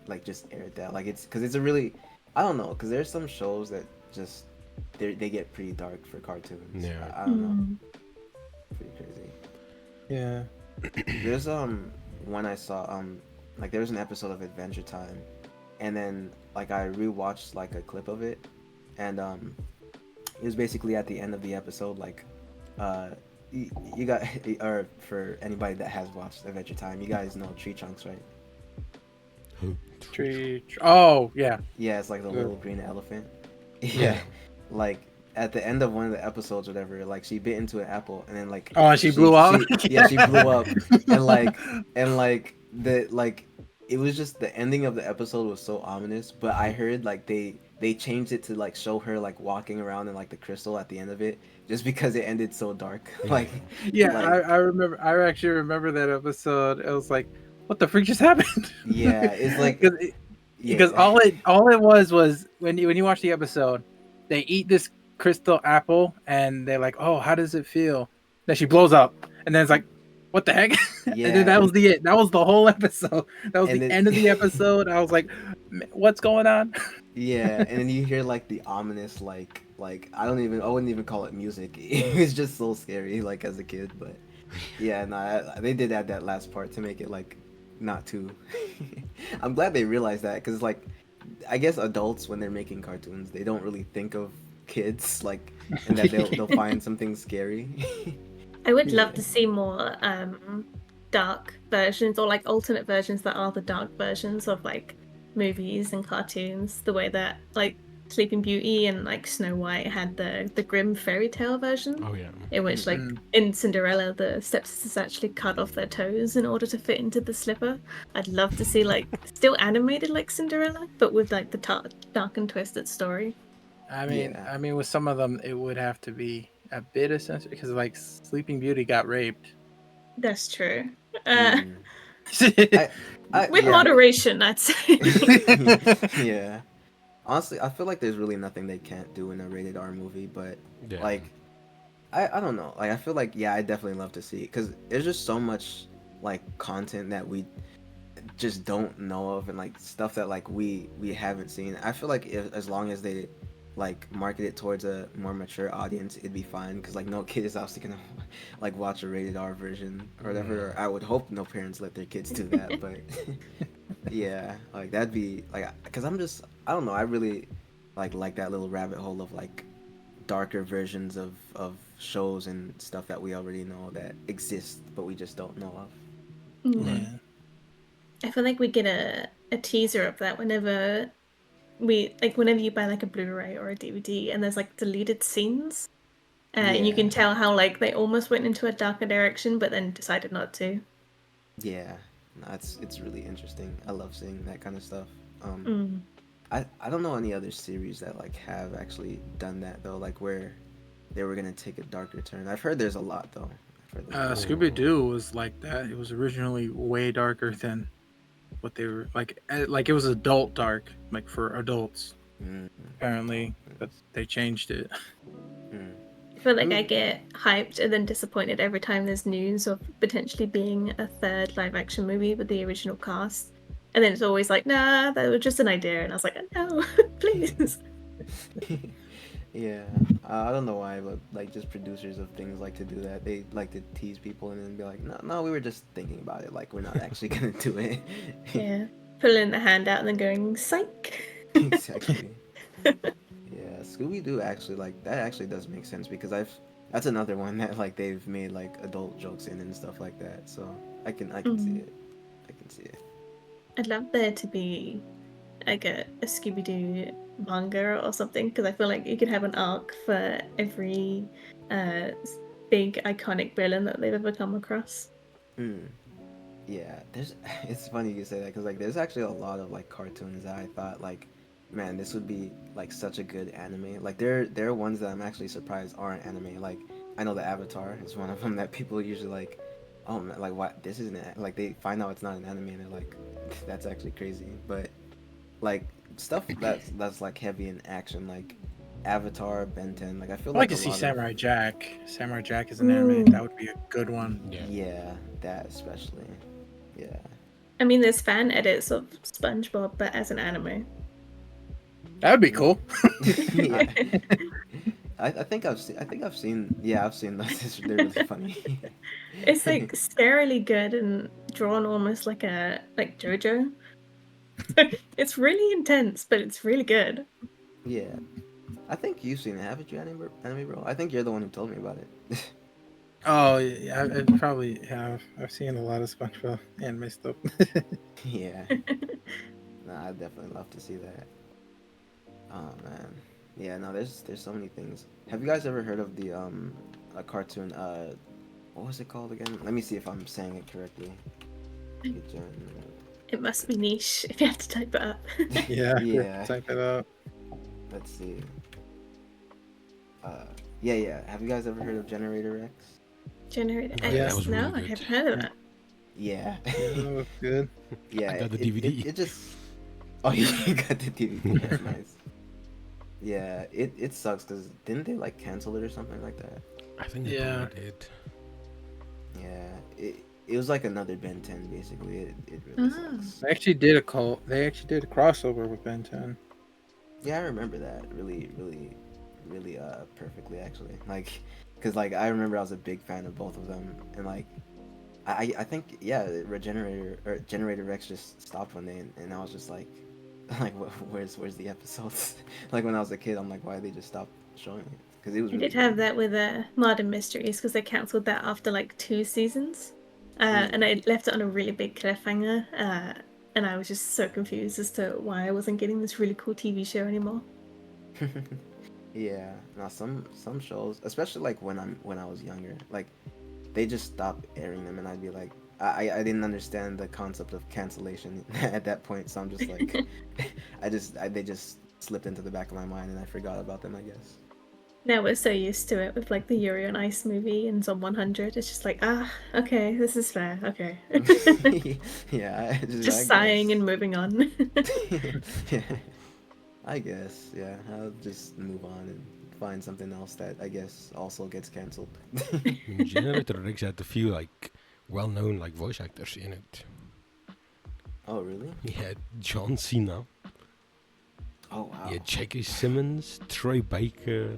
like just aired that. Like it's because it's a really I don't know because there's some shows that just they get pretty dark for cartoons. Yeah. I don't know. Mm. Pretty crazy. Yeah. There's one I saw like there was an episode of Adventure Time, and then like I rewatched like a clip of it, and it was basically at the end of the episode like you got or for anybody that has watched Adventure Time, you guys know Tree Trunks, right? Oh, yeah. Yeah, it's like the Yeah. little green elephant. Yeah. Like at the end of one of the episodes, whatever, like she bit into an apple and then like Oh, and she blew up? yeah, she blew up, and like the like it was just the ending of the episode was so ominous. But I heard like they changed it to like show her like walking around in like the crystal at the end of it, just because it ended so dark. Like Yeah, like, I remember. I actually remember that episode. It was like, what the freak just happened? yeah, it's like Because yeah. all it was when you watch the episode, they eat this crystal apple and they're like, oh, how does it feel? Then she blows up, and then it's like, what the heck? And Yeah. then that was the it. That was the whole episode. That was And the it- end of the episode. I was like, what's going on? Yeah, and then you hear like the ominous like I wouldn't even call it music. It was just so scary like as a kid, but yeah, no, they did add that last part to make it like not too. I'm glad they realized that because like I guess adults when they're making cartoons they don't really think of kids like and that they'll find something scary. I would love to see more dark versions or like alternate versions that are the dark versions of like movies and cartoons. The way that like Sleeping Beauty and like Snow White had the grim fairy tale version, Oh yeah. in which like in Cinderella the stepsisters actually cut off their toes in order to fit into the slipper. I'd love to see like still animated like Cinderella, but with like the dark and twisted story. Yeah. I mean, with some of them, it would have to be a bit of sense because like Sleeping Beauty got raped. That's true. Mm. With yeah. moderation, I'd say. Yeah. Honestly, I feel like there's really nothing they can't do in a rated R movie, but Yeah. like I don't know. Like I feel like yeah, I definitely love to see it cuz there's just so much like content that we just don't know of and like stuff that like we haven't seen. I feel like as long as they like market it towards a more mature audience, it'd be fine cuz like no kid is obviously going to like watch a rated R version or whatever. Or I would hope no parents let their kids do that, but yeah, like that'd be like cuz I don't know, I really like that little rabbit hole of like darker versions of shows and stuff that we already know that exist but we just don't know of. Yeah. I feel like we get a teaser of that whenever whenever you buy like a Blu-ray or a DVD and there's like deleted scenes. And you can Yeah. tell how like they almost went into a darker direction but then decided not to. Yeah, no, it's really interesting. I love seeing that kind of stuff. Mm. I don't know any other series that like have actually done that though, like where they were gonna take a darker turn. I've heard there's a lot though. Scooby Doo was like that. It was originally way darker than what they were like. Like it was adult dark, like for adults. Mm, Apparently, but they changed it. mm. I feel like I get hyped and then disappointed every time there's news of potentially being a third live action movie with the original cast. And then it's always like, nah, that was just an idea. And I was like, no, please. Yeah, I don't know why, but like just producers of things like to do that. They like to tease people and then be like, no, we were just thinking about it. Like we're not actually gonna do it. Yeah. Pulling the hand out and then going, psych. Exactly. Yeah, Scooby Doo actually like that actually does make sense because that's another one that like they've made like adult jokes in and stuff like that. So I can see it. I can see it. I'd love there to be like a Scooby Doo manga or something because I feel like you could have an arc for every big iconic villain that they've ever come across. Mm. Yeah, it's funny you say that because like there's actually a lot of like cartoons that I thought like, man, this would be like such a good anime. Like there are ones that I'm actually surprised aren't anime. Like I know the Avatar is one of them that people usually like oh man, like what? This isn't like they find out it's not an anime and they're like, that's actually crazy. But like stuff that's like heavy in action, like Avatar, Ben 10. Like I feel I'd like like to a see lot Samurai of Jack. Samurai Jack is an anime. Ooh. That would be a good one. Yeah. yeah, that especially. Yeah. I mean, there's fan edits of SpongeBob, but as an anime. That would be cool. Yeah. I think I've seen yeah, I've seen those. They're really funny. It's like scarily good and drawn almost like JoJo. It's really intense, but it's really good. Yeah. I think you've seen it, haven't you, anime bro? I think you're the one who told me about it. Oh yeah, I probably have. I've seen a lot of SpongeBob anime stuff. Yeah. Nah, I'd definitely love to see that. Oh man. Yeah, no, there's so many things. Have you guys ever heard of the a cartoon what was it called again? Let me see if I'm saying it correctly. It must be niche if you have to type it up. Yeah, Yeah. type it up. Let's see. Yeah. Have you guys ever heard of Generator X? Generated Oh, X. yeah, that was No, really I good. haven't heard of that. Yeah. Yeah, that's good. Yeah. I got the it, DVD. It just. Oh, you got the DVD. That's nice. Yeah, it sucks because didn't they like cancel it or something like that? I think they Yeah. probably did. Yeah, it was like another Ben 10 basically. It really Ah. sucks. They actually did a crossover with Ben 10. Yeah, I remember that really perfectly actually. Like, cause like I remember I was a big fan of both of them, and like I think yeah, Generator Rex just stopped one day, and I was just like, where's the episodes? Like when I was a kid, I'm like, why did they just stop showing it? Because it was I really did have good. that with Modern Mysteries because they cancelled that after like 2 seasons. And I left it on a really big cliffhanger. And I was just so confused as to why I wasn't getting this really cool TV show anymore. Yeah, now some shows, especially like when I was younger, like they just stopped airing them, and I'd be like, I didn't understand the concept of cancellation at that point, so I'm just like, they just slipped into the back of my mind, and I forgot about them, I guess. Now we're so used to it with like the Yuri on Ice movie and Zom 100. It's just like, okay, this is fair. Okay. Yeah, I Just sighing and moving on. Yeah, I guess. Yeah, I'll just move on and find something else that I guess also gets canceled. Generator Rex had a few like well-known like voice actors in it. Oh, really? He had John Cena. Oh, wow. He had J.K. Simmons, Troy Baker,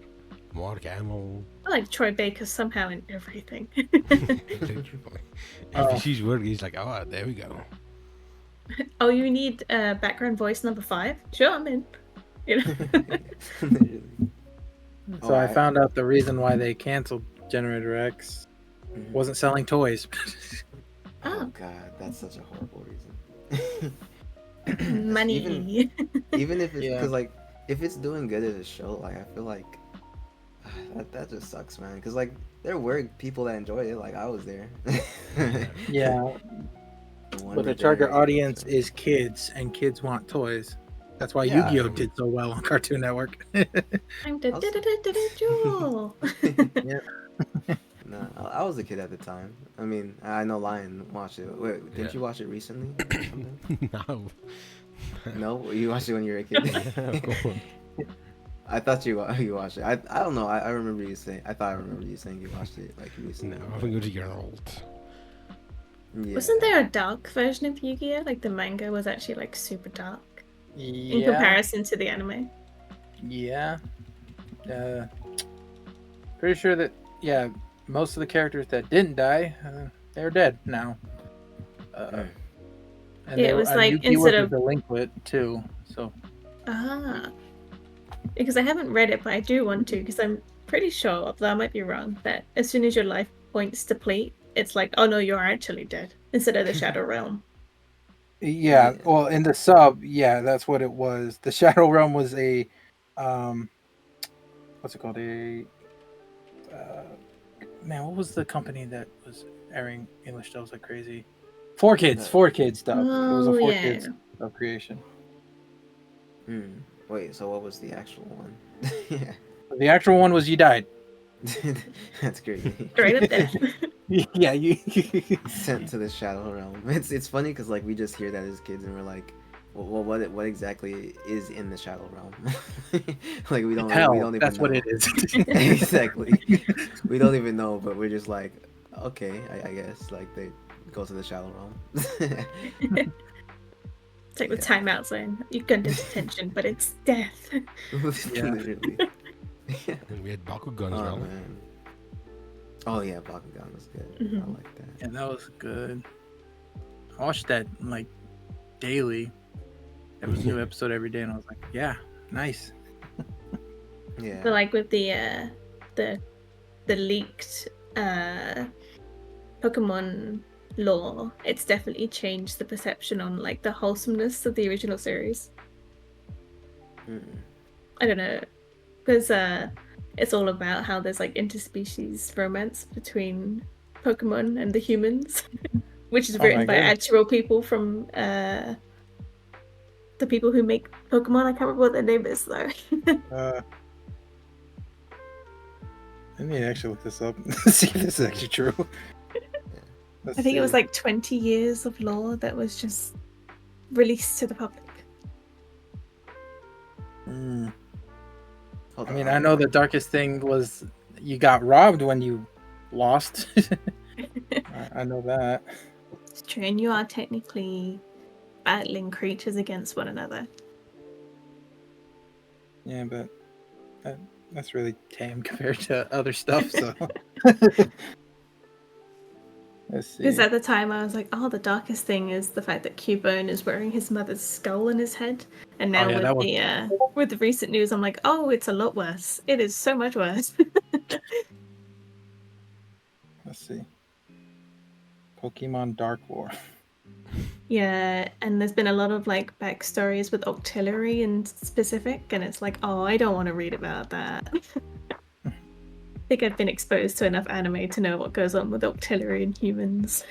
Mark Hamill. I like Troy Baker somehow in everything. If he sees work, he's like, oh, there we go. Oh, you need background voice number 5? Sure, I'm in. You know? So I found out the reason why they canceled Generator X wasn't selling toys. Oh god, that's such a horrible reason. Money. Even if it's Yeah. because like if it's doing good as a show, like I feel like that just sucks, man. Because like there were people that enjoyed it, like I was there. Yeah, but the target audience is kids, and kids want toys. That's why Yeah, Yu-Gi-Oh I mean- did so well on Cartoon Network. I'm the jewel. No, I was a kid at the time. I mean, I know Lion watched it. Wait, didn't Yeah. you watch it recently? Or something? No. No, you watched it when you were a kid. Of course. I thought you watched it. I don't know. I remember you saying. I thought I remember you saying you watched it like recently. No, I think it was a year old. Yeah. Wasn't there a dark version of Yu-Gi-Oh? Like the manga was actually like super dark in Yeah, comparison to the anime. yeah. Pretty sure that most of the characters that didn't die, they're dead now. And Yeah, it was like, Yuki instead was of- a delinquent too. So Because I haven't read it, but I do want to because I'm pretty sure, although I might be wrong, that as soon as your life points deplete, it's like, oh no, you're actually dead instead of the Shadow Realm. yeah, Yeah. well, in the sub, yeah, that's what it was. The Shadow Realm was a, what's it called? Man, what was the company that was airing English shows like crazy? 4Kids stuff. It was a Oh, 4Kids yeah. stuff creation. Wait, so what was the actual one? Yeah. The actual one was you died. That's crazy. Straight up death. Yeah, you. Sent to the shadow realm. It's funny because like we just hear that as kids and we're like, well, what exactly is in the shadow realm? Like we Hell, don't even that's what know. it is. Exactly. We don't even know, but we're just like, okay, I guess like they go to the shadow realm. It's like the Yeah. timeout zone. You've gone to detention, but it's death. Yeah. Literally. Yeah. And we had Bakugan as Oh well. man. Oh yeah, Bakugan was good. I Mhm. like that. Yeah, that was good. I watched that like daily. There was a new episode every day, and I was like, yeah, nice. Yeah. But like with the leaked Pokemon lore, it's definitely changed the perception on like the wholesomeness of the original series. Mm-mm. I don't know, because it's all about how there's like interspecies romance between Pokemon and the humans, which is Oh written my by goodness. actual people from the people who make Pokemon. I can't remember what their name is though. I need to actually look this up and see if this is actually true. I think it was like 20 years of lore that was just released to the public. Mm. Hold I on, mean, I'll I know look the it up. darkest thing was you got robbed when you lost. I know that. It's true, and you are technically battling creatures against one another. Yeah, but that's really tame compared to other stuff. So let's see. Because at the time I was like, oh, the darkest thing is the fact that Cubone is wearing his mother's skull in his head. And now yeah, that was. with the recent news, I'm like, oh, it's a lot worse. It is so much worse. Let's see. Pokemon Dark War. Yeah, and there's been a lot of like backstories with Octillery in specific, and it's like, oh, I don't want to read about that. I think I've been exposed to enough anime to know what goes on with Octillery and humans.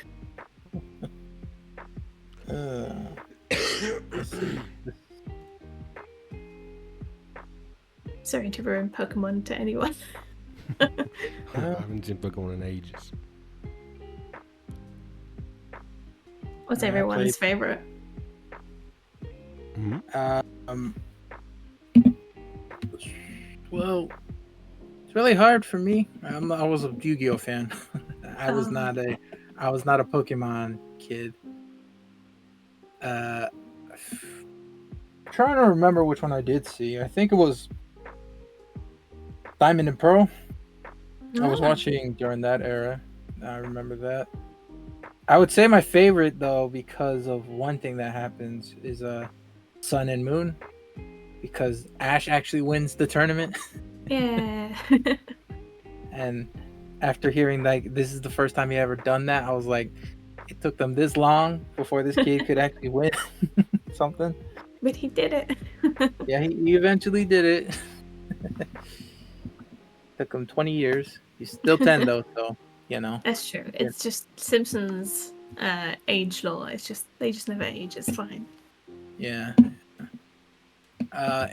Let's see. Sorry to ruin Pokemon to anyone. I haven't seen Pokemon in ages. What's I everyone's played- favorite? Mm-hmm. Well, it's really hard for me. I was a Yu-Gi-Oh fan. I was Oh. not a Pokemon kid. Trying to remember which one I did see. I think it was Diamond and Pearl. I was watching during that era. I remember that. I would say my favorite though, because of one thing that happens, is Sun and Moon, because Ash actually wins the tournament. Yeah. And after hearing like this is the first time he ever done that, I was like, it took them this long before this kid could actually win something. But he did it. Yeah, he eventually did it. Took him 20 years. He's still 10 though, so you know. That's true. It's just Simpsons age law. It's just they just never age. It's fine. Yeah.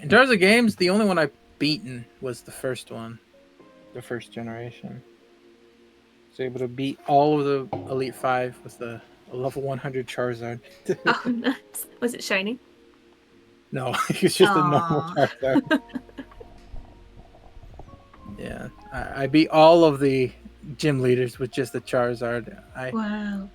In terms of games, the only one I've beaten was the first one, the first generation. So able to beat all of the Elite Five with the level 100 Charizard. Oh, nice. Was it shiny? No, it's just a normal Aw. Charizard. Yeah, I beat all of the gym leaders with just the Charizard. Wow.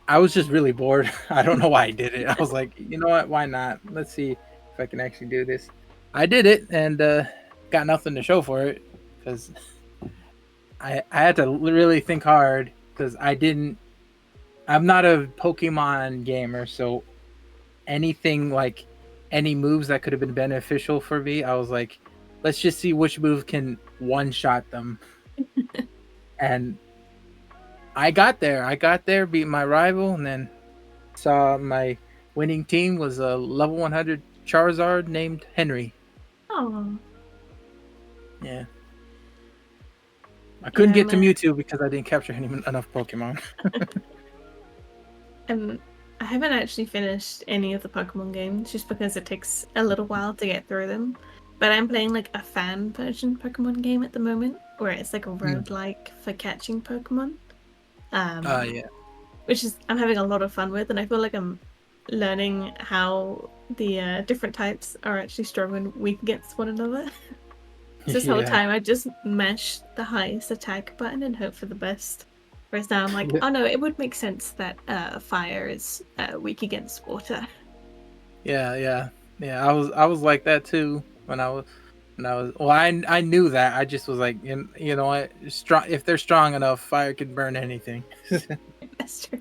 I was just really bored. I don't know why I did it. I was like, you know what? Why not? Let's see if I can actually do this. I did it and got nothing to show for it because I had to really think hard because I'm not a Pokemon gamer, so anything like any moves that could have been beneficial for me, I was like, let's just see which move can one-shot them. And I got there, beat my rival, and then saw my winning team was a level 100 Charizard named Henry. Oh. Yeah. I couldn't Yeah, get to Mewtwo because I didn't capture enough Pokemon. I haven't actually finished any of the Pokemon games just because it takes a little while to get through them. But I'm playing like a fan version Pokemon game at the moment, where it's like a Hmm. roguelike for catching Pokemon. Yeah. Which is I'm having a lot of fun with, and I feel like I'm learning how the different types are actually strong and weak against one another. So this whole Yeah. time I just mash the highest attack button and hope for the best. Whereas now I'm like, oh no, it would make sense that fire is weak against water. Yeah. I was like that too when I was well. I knew that. I just was like, you know what? Strong. If they're strong enough, fire can burn anything. That's true.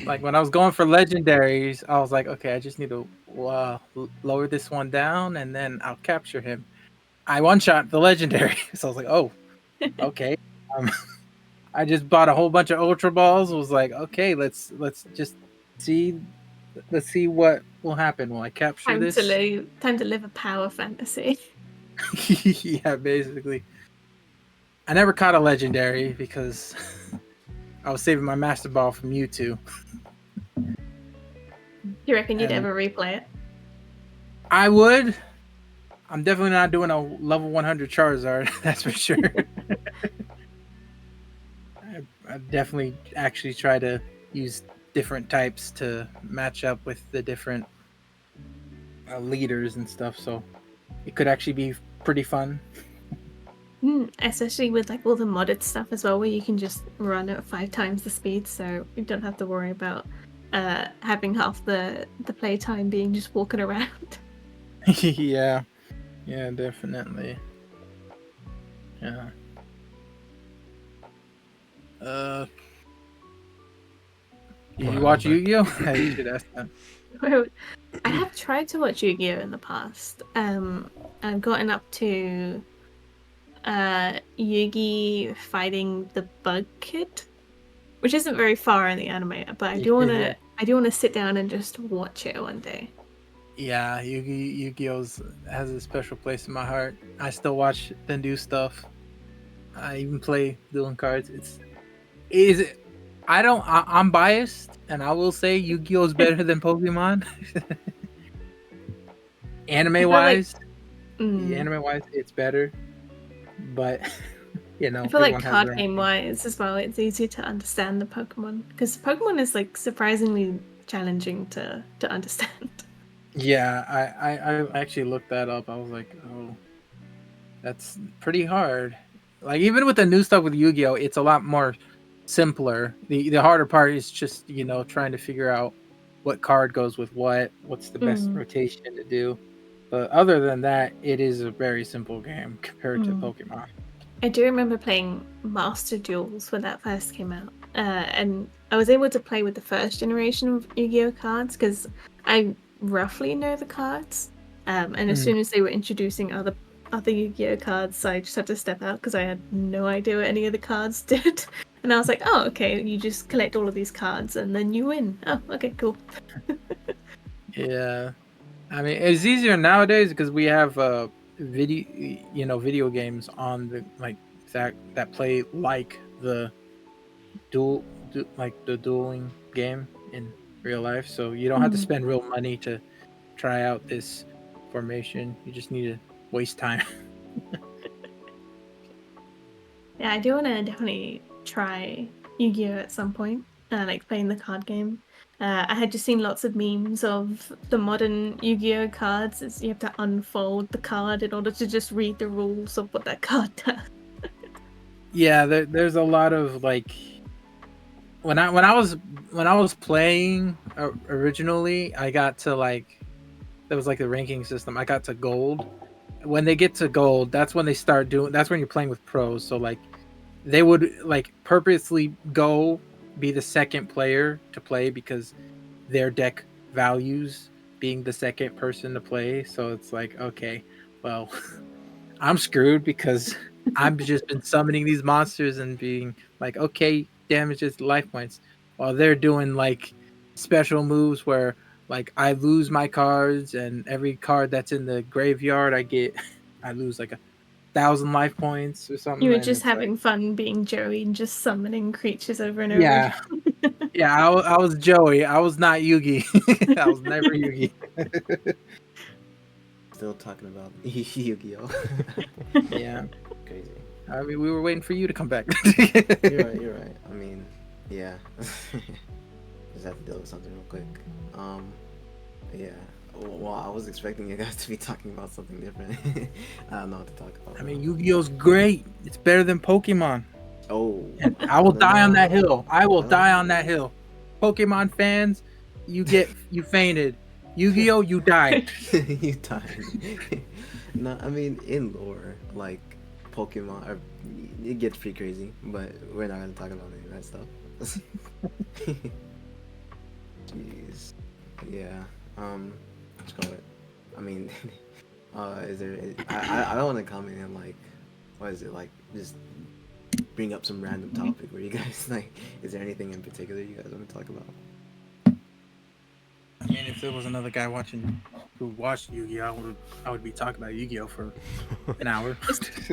Like when I was going for legendaries, I was like, okay, I just need to lower this one down, and then I'll capture him. I one shot the legendary, so I was like, oh, okay. Um, I just bought a whole bunch of ultra balls. Was like, okay, let's just see, let's see what will happen when I capture this. Time to live a power fantasy. Yeah, basically. I never caught a legendary because I was saving my master ball from Mewtwo. You reckon you'd And ever replay it? I would. I'm definitely not doing a level 100 Charizard. That's for sure. I definitely actually try to use different types to match up with the different leaders and stuff. So it could actually be pretty fun. Especially with like all the modded stuff as well, where you can just run at 5 times the speed, so you don't have to worry about having half the playtime being just walking around. Yeah, definitely. Yeah. Did you watch Yu-Gi-Oh? You should ask that. I have tried to watch Yu-Gi-Oh in the past. I've gotten up to Yugi fighting the Bug Kid, which isn't very far in the anime, but I do wanna sit down and just watch it one day. Yeah, Yu-Gi-Oh has a special place in my heart. I still watch the new stuff. I even play dueling cards. I'm biased, and I will say Yu-Gi-Oh is better than Pokemon. Anime wise, it's better. But you know, I feel like everyone has card their own game thing. wise as well, it's easier to understand the Pokemon, because Pokemon is like surprisingly challenging to understand. Yeah, I actually looked that up. I was like, oh, that's pretty hard. Like even with the new stuff with Yu-Gi-Oh, it's a lot more simpler. The harder part is just trying to figure out what card goes with what's the best rotation to do. But other than that, it is a very simple game compared to Pokemon. I do remember playing Master Duels when that first came out, and I was able to play with the first generation of Yu-Gi-Oh cards because I roughly know the cards. And as soon as they were introducing other Yu-Gi-Oh cards, I just had to step out because I had no idea what any of the cards did. And I was like, oh, okay, you just collect all of these cards and then you win. Oh, okay, cool. Yeah, I mean it's easier nowadays because we have video games on the that play like the the dueling game in real life. So you don't have to spend real money to try out this formation. You just need to waste time. Yeah, I do want to definitely try Yu-Gi-Oh at some point, like playing the card game. I had just seen lots of memes of the modern Yu-Gi-Oh cards. Is you have to unfold the card in order to just read the rules of what that card does. Yeah, there's a lot of like when I was playing originally, I got to there was like a ranking system. I got to gold. When they get to gold, that's when they start doing. That's when you're playing with pros. So like, they would like purposely go be the second player to play because their deck values being the second person to play. So it's like, okay, well, I'm screwed because I've just been summoning these monsters and being like, okay, damages life points, while they're doing like special moves where like I lose my cards and every card that's in the graveyard I lose like 1,000 life points or You something, were and just it's like, having fun being Joey and just summoning creatures over and over yeah, again. I was Joey. I was not Yugi. I was never Yugi. Still talking about Yu-Gi-Oh. Yeah. Crazy. I mean, we were waiting for you to come back. You're right. You're right. I mean, yeah. Just have to deal with something real quick. Yeah. Well, I was expecting you guys to be talking about something different. I don't know what to talk about. I mean, Yu-Gi-Oh's great. It's better than Pokemon. Oh. And I will die on that No. hill. I will I die don't on that hill. Pokemon fans, you fainted. Yu-Gi-Oh, you died. You died. No, I mean in lore, like Pokemon, it gets pretty crazy, but we're not gonna talk about any of that stuff. Jeez. Yeah. Let's call it. I mean, is there? I don't want to comment and like, what is it like? Just bring up some random topic where you guys like. Is there anything in particular you guys want to talk about? I mean, if there was another guy who watched Yu-Gi-Oh, I would be talking about Yu-Gi-Oh for an hour.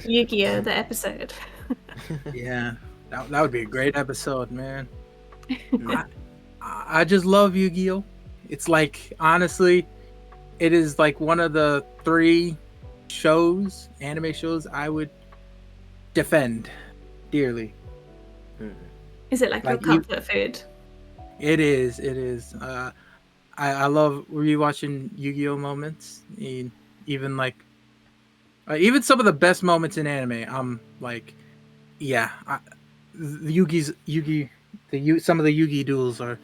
Yu-Gi-Oh, the episode. Yeah, that would be a great episode, man. I just love Yu-Gi-Oh. It's like, honestly, it is like one of the 3 anime shows I would defend dearly. Is it like your comfort food? It is. I love rewatching Yu-Gi-Oh moments. Even like, even some of the best moments in anime. I'm like, yeah, some of the Yugi duels are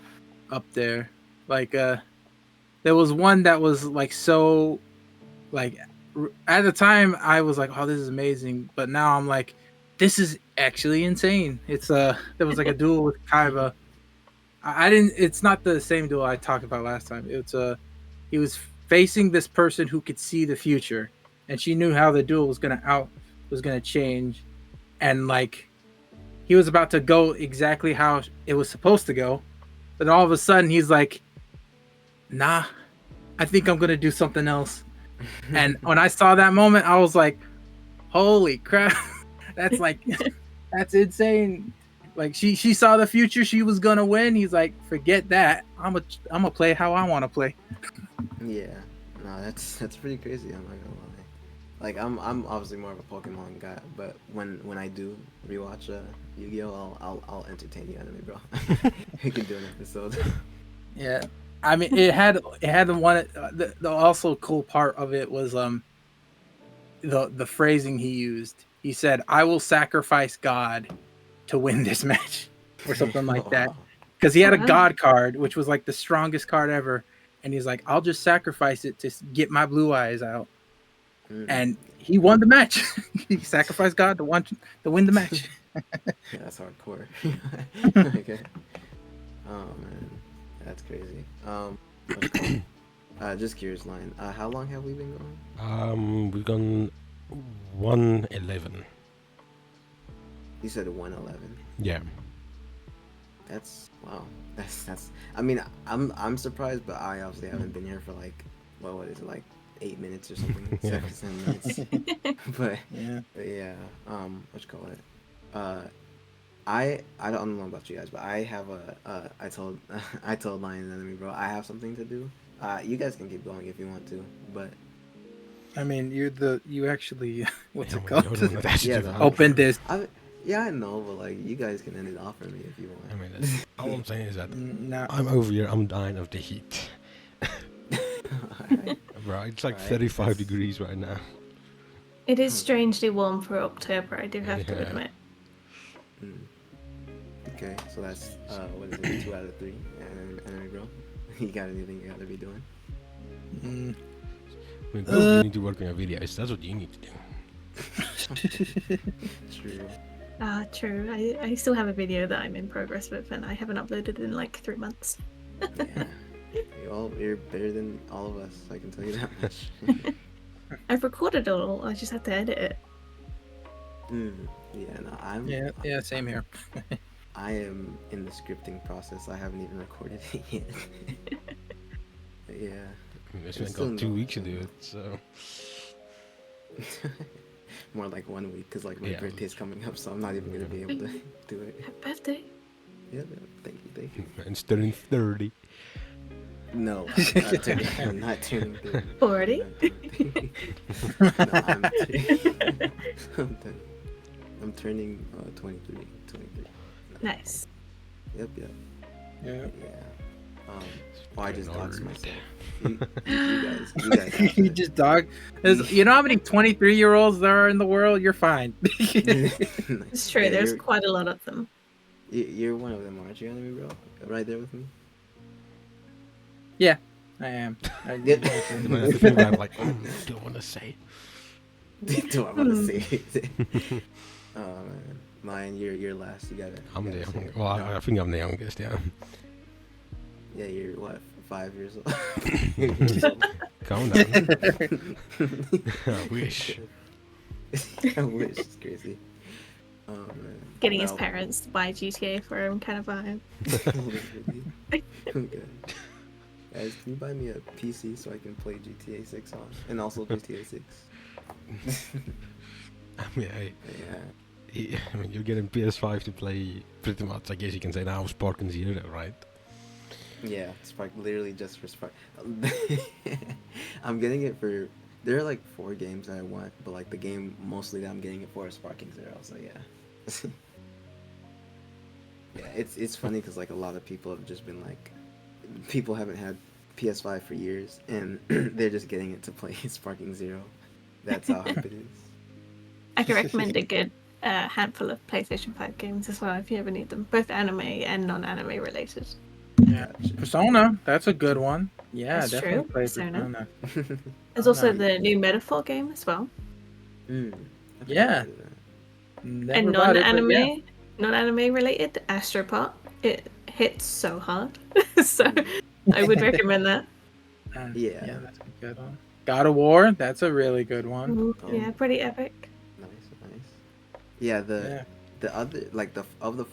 up there. Like, there was one that was like so, like, at the time I was like, oh, this is amazing, but now I'm like, this is actually insane. It's there was like a duel with Kaiba. I didn't. It's not the same duel I talked about last time. It's he was facing this person who could see the future, and she knew how the duel was gonna change, and like he was about to go exactly how it was supposed to go, but all of a sudden he's like, "Nah, I think I'm gonna do something else." And when I saw that moment, I was like, "Holy crap! That's like, that's insane." Like she saw the future, she was gonna win. He's like, forget that. I'm gonna play how I want to play. Yeah, no, that's pretty crazy. I'm not gonna lie. Like I'm obviously more of a Pokemon guy, but when I do rewatch Yu-Gi-Oh, I'll entertain you anime, bro. We can do an episode. Yeah, I mean it had the one. The also cool part of it was the phrasing he used. He said, "I will sacrifice God to win this match," or something like that. Because he had a God card, which was like the strongest card ever, and he's like, "I'll just sacrifice it to get my blue eyes out." And he won the match. He sacrificed God to win the match. Yeah, that's hardcore. Okay. Oh man, that's crazy. Just curious, Lion. How long have we been going? We've gone 1:11. You said 1:11. Yeah. That's wow. That's. I mean, I'm surprised, but I obviously haven't been here for like, what is it, like 8 minutes or something? Yeah. 7 minutes. But Yeah. what you call it? I don't know about you guys, but I have I told Lion and Enemy, bro, I have something to do. You guys can keep going if you want to, but I mean, you actually what's it Yeah, called? we don't actually Yeah, do that. Open this. yeah, I know, but like you guys can end it off for me if you want. I mean, that's, all I'm saying is that No. I'm over here. I'm dying of the heat. Alright. Bro, it's like Right, 35 that's- degrees right now. It is strangely warm for October, I do have to Yeah. admit. Okay, so that's what is it? 2 out of 3. Enemy, bro. You got anything you gotta be doing? Mm, I mean, bro, you need to work on your videos. That's what you need to do. True. True. I still have a video that I'm in progress with, and I haven't uploaded in like 3 months. Yeah. You're better than all of us. I can tell you that much. I've recorded it all. I just have to edit it. Yeah. No, I'm. yeah, same here. I am in the scripting process. I haven't even recorded it yet. Yeah. I mean, it's It's been got still 2 not- weeks to do it, so. More like 1 week, because like my Yeah. birthday's coming up, so I'm not even gonna be able to do it. Happy birthday. Yeah. Thank you. And it's turning 30. No, I'm not turning 30. 40? No, I'm I'm turning 23. 23. Nice. Yep. Yeah. Yeah. Well, I just Getting doxed old. myself. You guys have You that. just dog. You know how many 23-year-olds there are in the world? You're fine. It's true. Yeah, There's quite a lot of them. you're one of them, aren't you, Anime Bro? Right there with me. Yeah, I am. Yeah. The man at the thing, I'm like, don't want to say. Do I want to say it? Oh man, mine. You're last. You gotta. I'm you the gotta say youngest. it. Well, No. I think I'm the youngest, yeah. Yeah, you're what? 5 years old. Calm down. I wish. I wish. It's crazy. Oh man. Getting his No. parents to buy GTA for him, kind of vibe. Literally. I'm good. Guys, can you buy me a PC so I can play GTA 6 on? And also GTA 6. I mean, Yeah. I mean, you're getting PS5 to play pretty much, I guess you can say now, Spark Zero, right? Yeah, Spark, literally just for Spark. I'm getting it for. There are like 4 games that I want, but like the game mostly that I'm getting it for is Sparking Zero. So yeah. Yeah, it's funny because like a lot of people have just been like, people haven't had PS5 for years, and they're just getting it to play Sparking Zero. That's how hype it is. I can recommend a good handful of PlayStation 5 games as well if you ever need them, both anime and non-anime related. Yeah. Gotcha. Persona, that's a good one. Yeah, That's definitely true, play Persona. Persona. There's Oh, also no. the new Metaphor game as well. Mm, I Yeah. forgot about Never And bought it, but non-anime, yeah. non-anime related, Astropart. It hits so hard, so I would recommend that. Yeah. Yeah, that's a good one. God of War, that's a really good one. Ooh, Oh. yeah, pretty epic. Nice. Yeah, Yeah. the other like the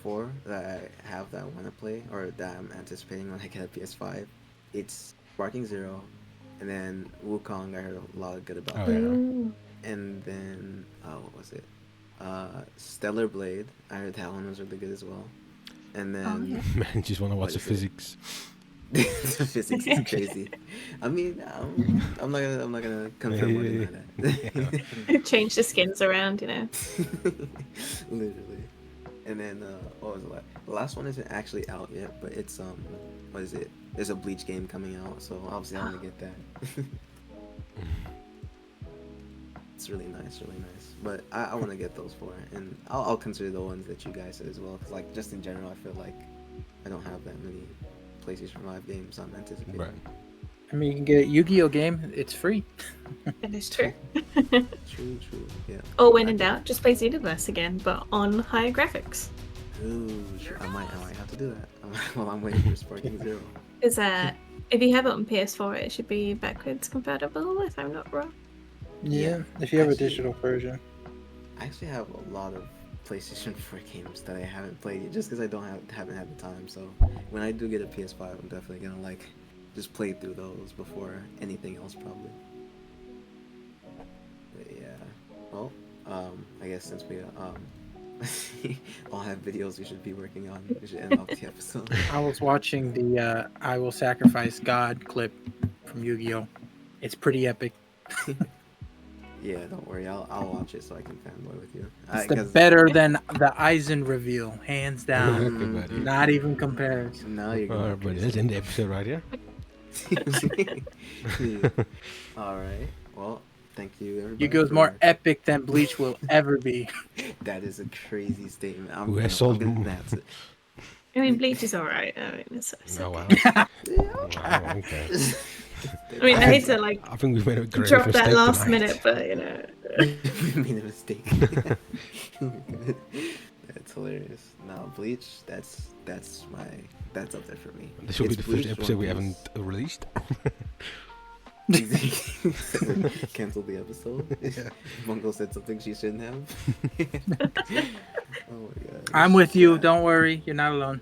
4 that I have that I want to play or that I'm anticipating when I get a PS5, it's Sparking Zero, and then Wukong. I heard a lot of good about Oh, that, yeah. Ooh. and then what was it? Stellar Blade. I heard that one was really good as well, and then Oh, yeah. Man, just want to watch the What is it? physics. the physics is crazy. I mean, I'm not gonna confirm or deny that. Change the skins around, you know. Literally. And then what was the last one isn't actually out yet, but it's what is it? There's a Bleach game coming out, so obviously I want to get that. It's really nice. But I want to get those 4, and I'll consider the ones that you guys said as well, because like just in general, I feel like I don't have that many PlayStation 5 games I'm anticipating. Right. I mean, you can get a Yu-Gi-Oh game. It's free. That is true. True, yeah. Or when in doubt, just play Xenoverse again, but on higher graphics. Ooh, I might have to do that while I'm waiting for Sparking Zero. Because if you have it on PS4, it should be backwards compatible, if I'm not wrong. Yeah, if you have a Actually- digital version. I actually have a lot of PlayStation 4 games that I haven't played yet, just because I haven't had the time. So when I do get a PS5, I'm definitely gonna like just play through those before anything else, probably. But yeah, well, I guess since we all have videos we should be working on, we should end off the episode. I was watching the I Will Sacrifice God clip from Yu-Gi-Oh. It's pretty epic. Yeah, don't worry, I'll watch it so I can fanboy with you. It's better than the Eisen reveal, hands down. Everybody. Not even compares. Now you're going. Everybody, let's end the episode right here. Yeah. All right. Well, thank you, everybody. Yu-Gi-Oh's more epic than Bleach will ever be. That is a crazy statement. Who has sold I'm gonna more? announce it. I mean, Bleach is alright. I mean, it's Oh, okay. wow. Wow, okay. I mean, I hate to like I think we've made a great drop mistake that last tonight. minute, but you know. We made a mistake. That's hilarious. No, Bleach. That's up there for me. This will be It's the first Bleach, episode we One haven't released. Piece. Cancel the episode. Yeah. Bunko said something she shouldn't have. Oh my god. I'm with you. Don't worry. You're not alone.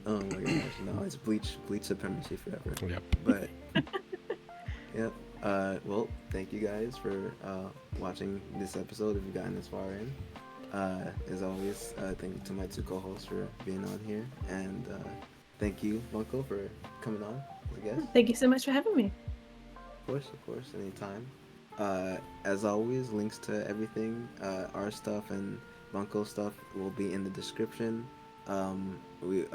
Oh my gosh, no, it's Bleach supremacy forever. Yep. But yep. Well, thank you guys for watching this episode if you've gotten this far in. As always, thank you to my 2 co-hosts for being on here, and thank you, Bunko, for coming on, I guess. Thank you so much for having me. Of course, anytime. As always, links to everything, our stuff and Bunko stuff will be in the description. We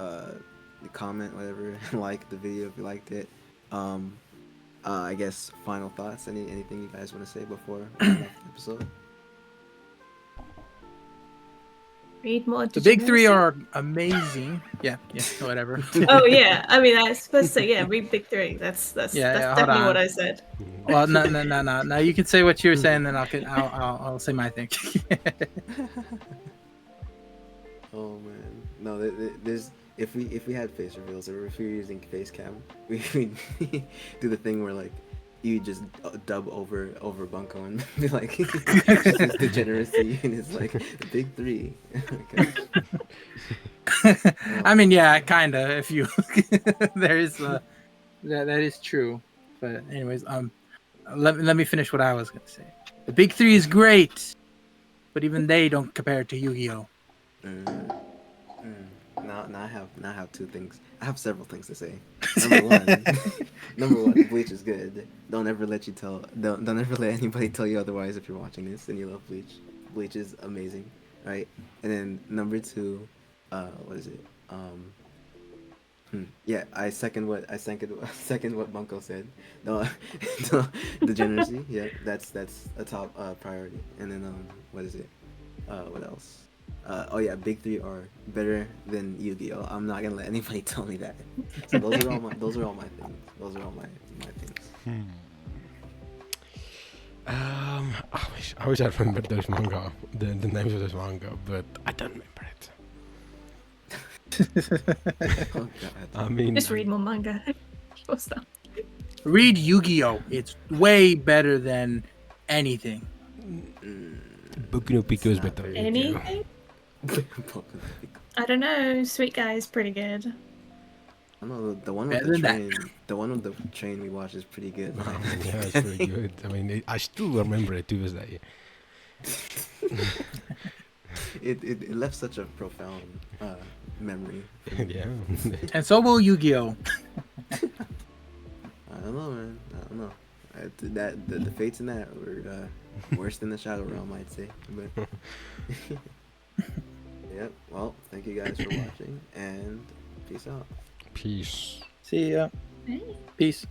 comment whatever, like the video if you liked it. I guess final thoughts. Anything you guys want to say before we end off the episode? Read more. The big three Degeneracy. are amazing. Yeah, whatever. Oh yeah, I mean I was supposed to say yeah. Read big three. That's Yeah, hold definitely on. what I said. Well, no. Now you can say what you were saying, then I'll say my thing. Oh man, no. There's if we had face reveals or if we were using face cam, we do the thing where like you just dub over Bunko and be like his degeneracy and it's like the big three. Okay. I mean, yeah, kinda. If you there is that is true. But anyways, let me finish what I was gonna say. The big three is great, but even they don't compare to Yu-Gi-Oh. Now I have two things. I have several things to say. Number one, Bleach is good. Don't ever let anybody tell you otherwise if you're watching this and you love Bleach. Bleach is amazing, right? And then number two, what is it? Yeah, I second what Bunko said. No, degeneracy. Yeah, that's a top priority. And then what is it? What else? Oh yeah, big three are better than Yu-Gi-Oh. I'm not gonna let anybody tell me that. So those are all my things. Those are all my things. I wish I remembered those manga, the names of those manga, but I don't remember it. Oh god. I mean, Just read more manga. What's that? Read Yu-Gi-Oh. It's way better than anything. Boku no Pico is better. than Yu-Gi-Oh. Anything? I don't know. Sweet Guy is pretty good. I know the one with Better the than that. train. The one with the train we watched is pretty good. Yeah, it's pretty good. I mean, I still remember it to this day. It left such a profound memory. Yeah. And so will Yu-Gi-Oh. I don't know, man. I don't know. The fates in that were worse than the Shadow Realm, I'd say. But yep. Well, thank you guys for watching, and peace out. Peace. See ya. Hey. Peace.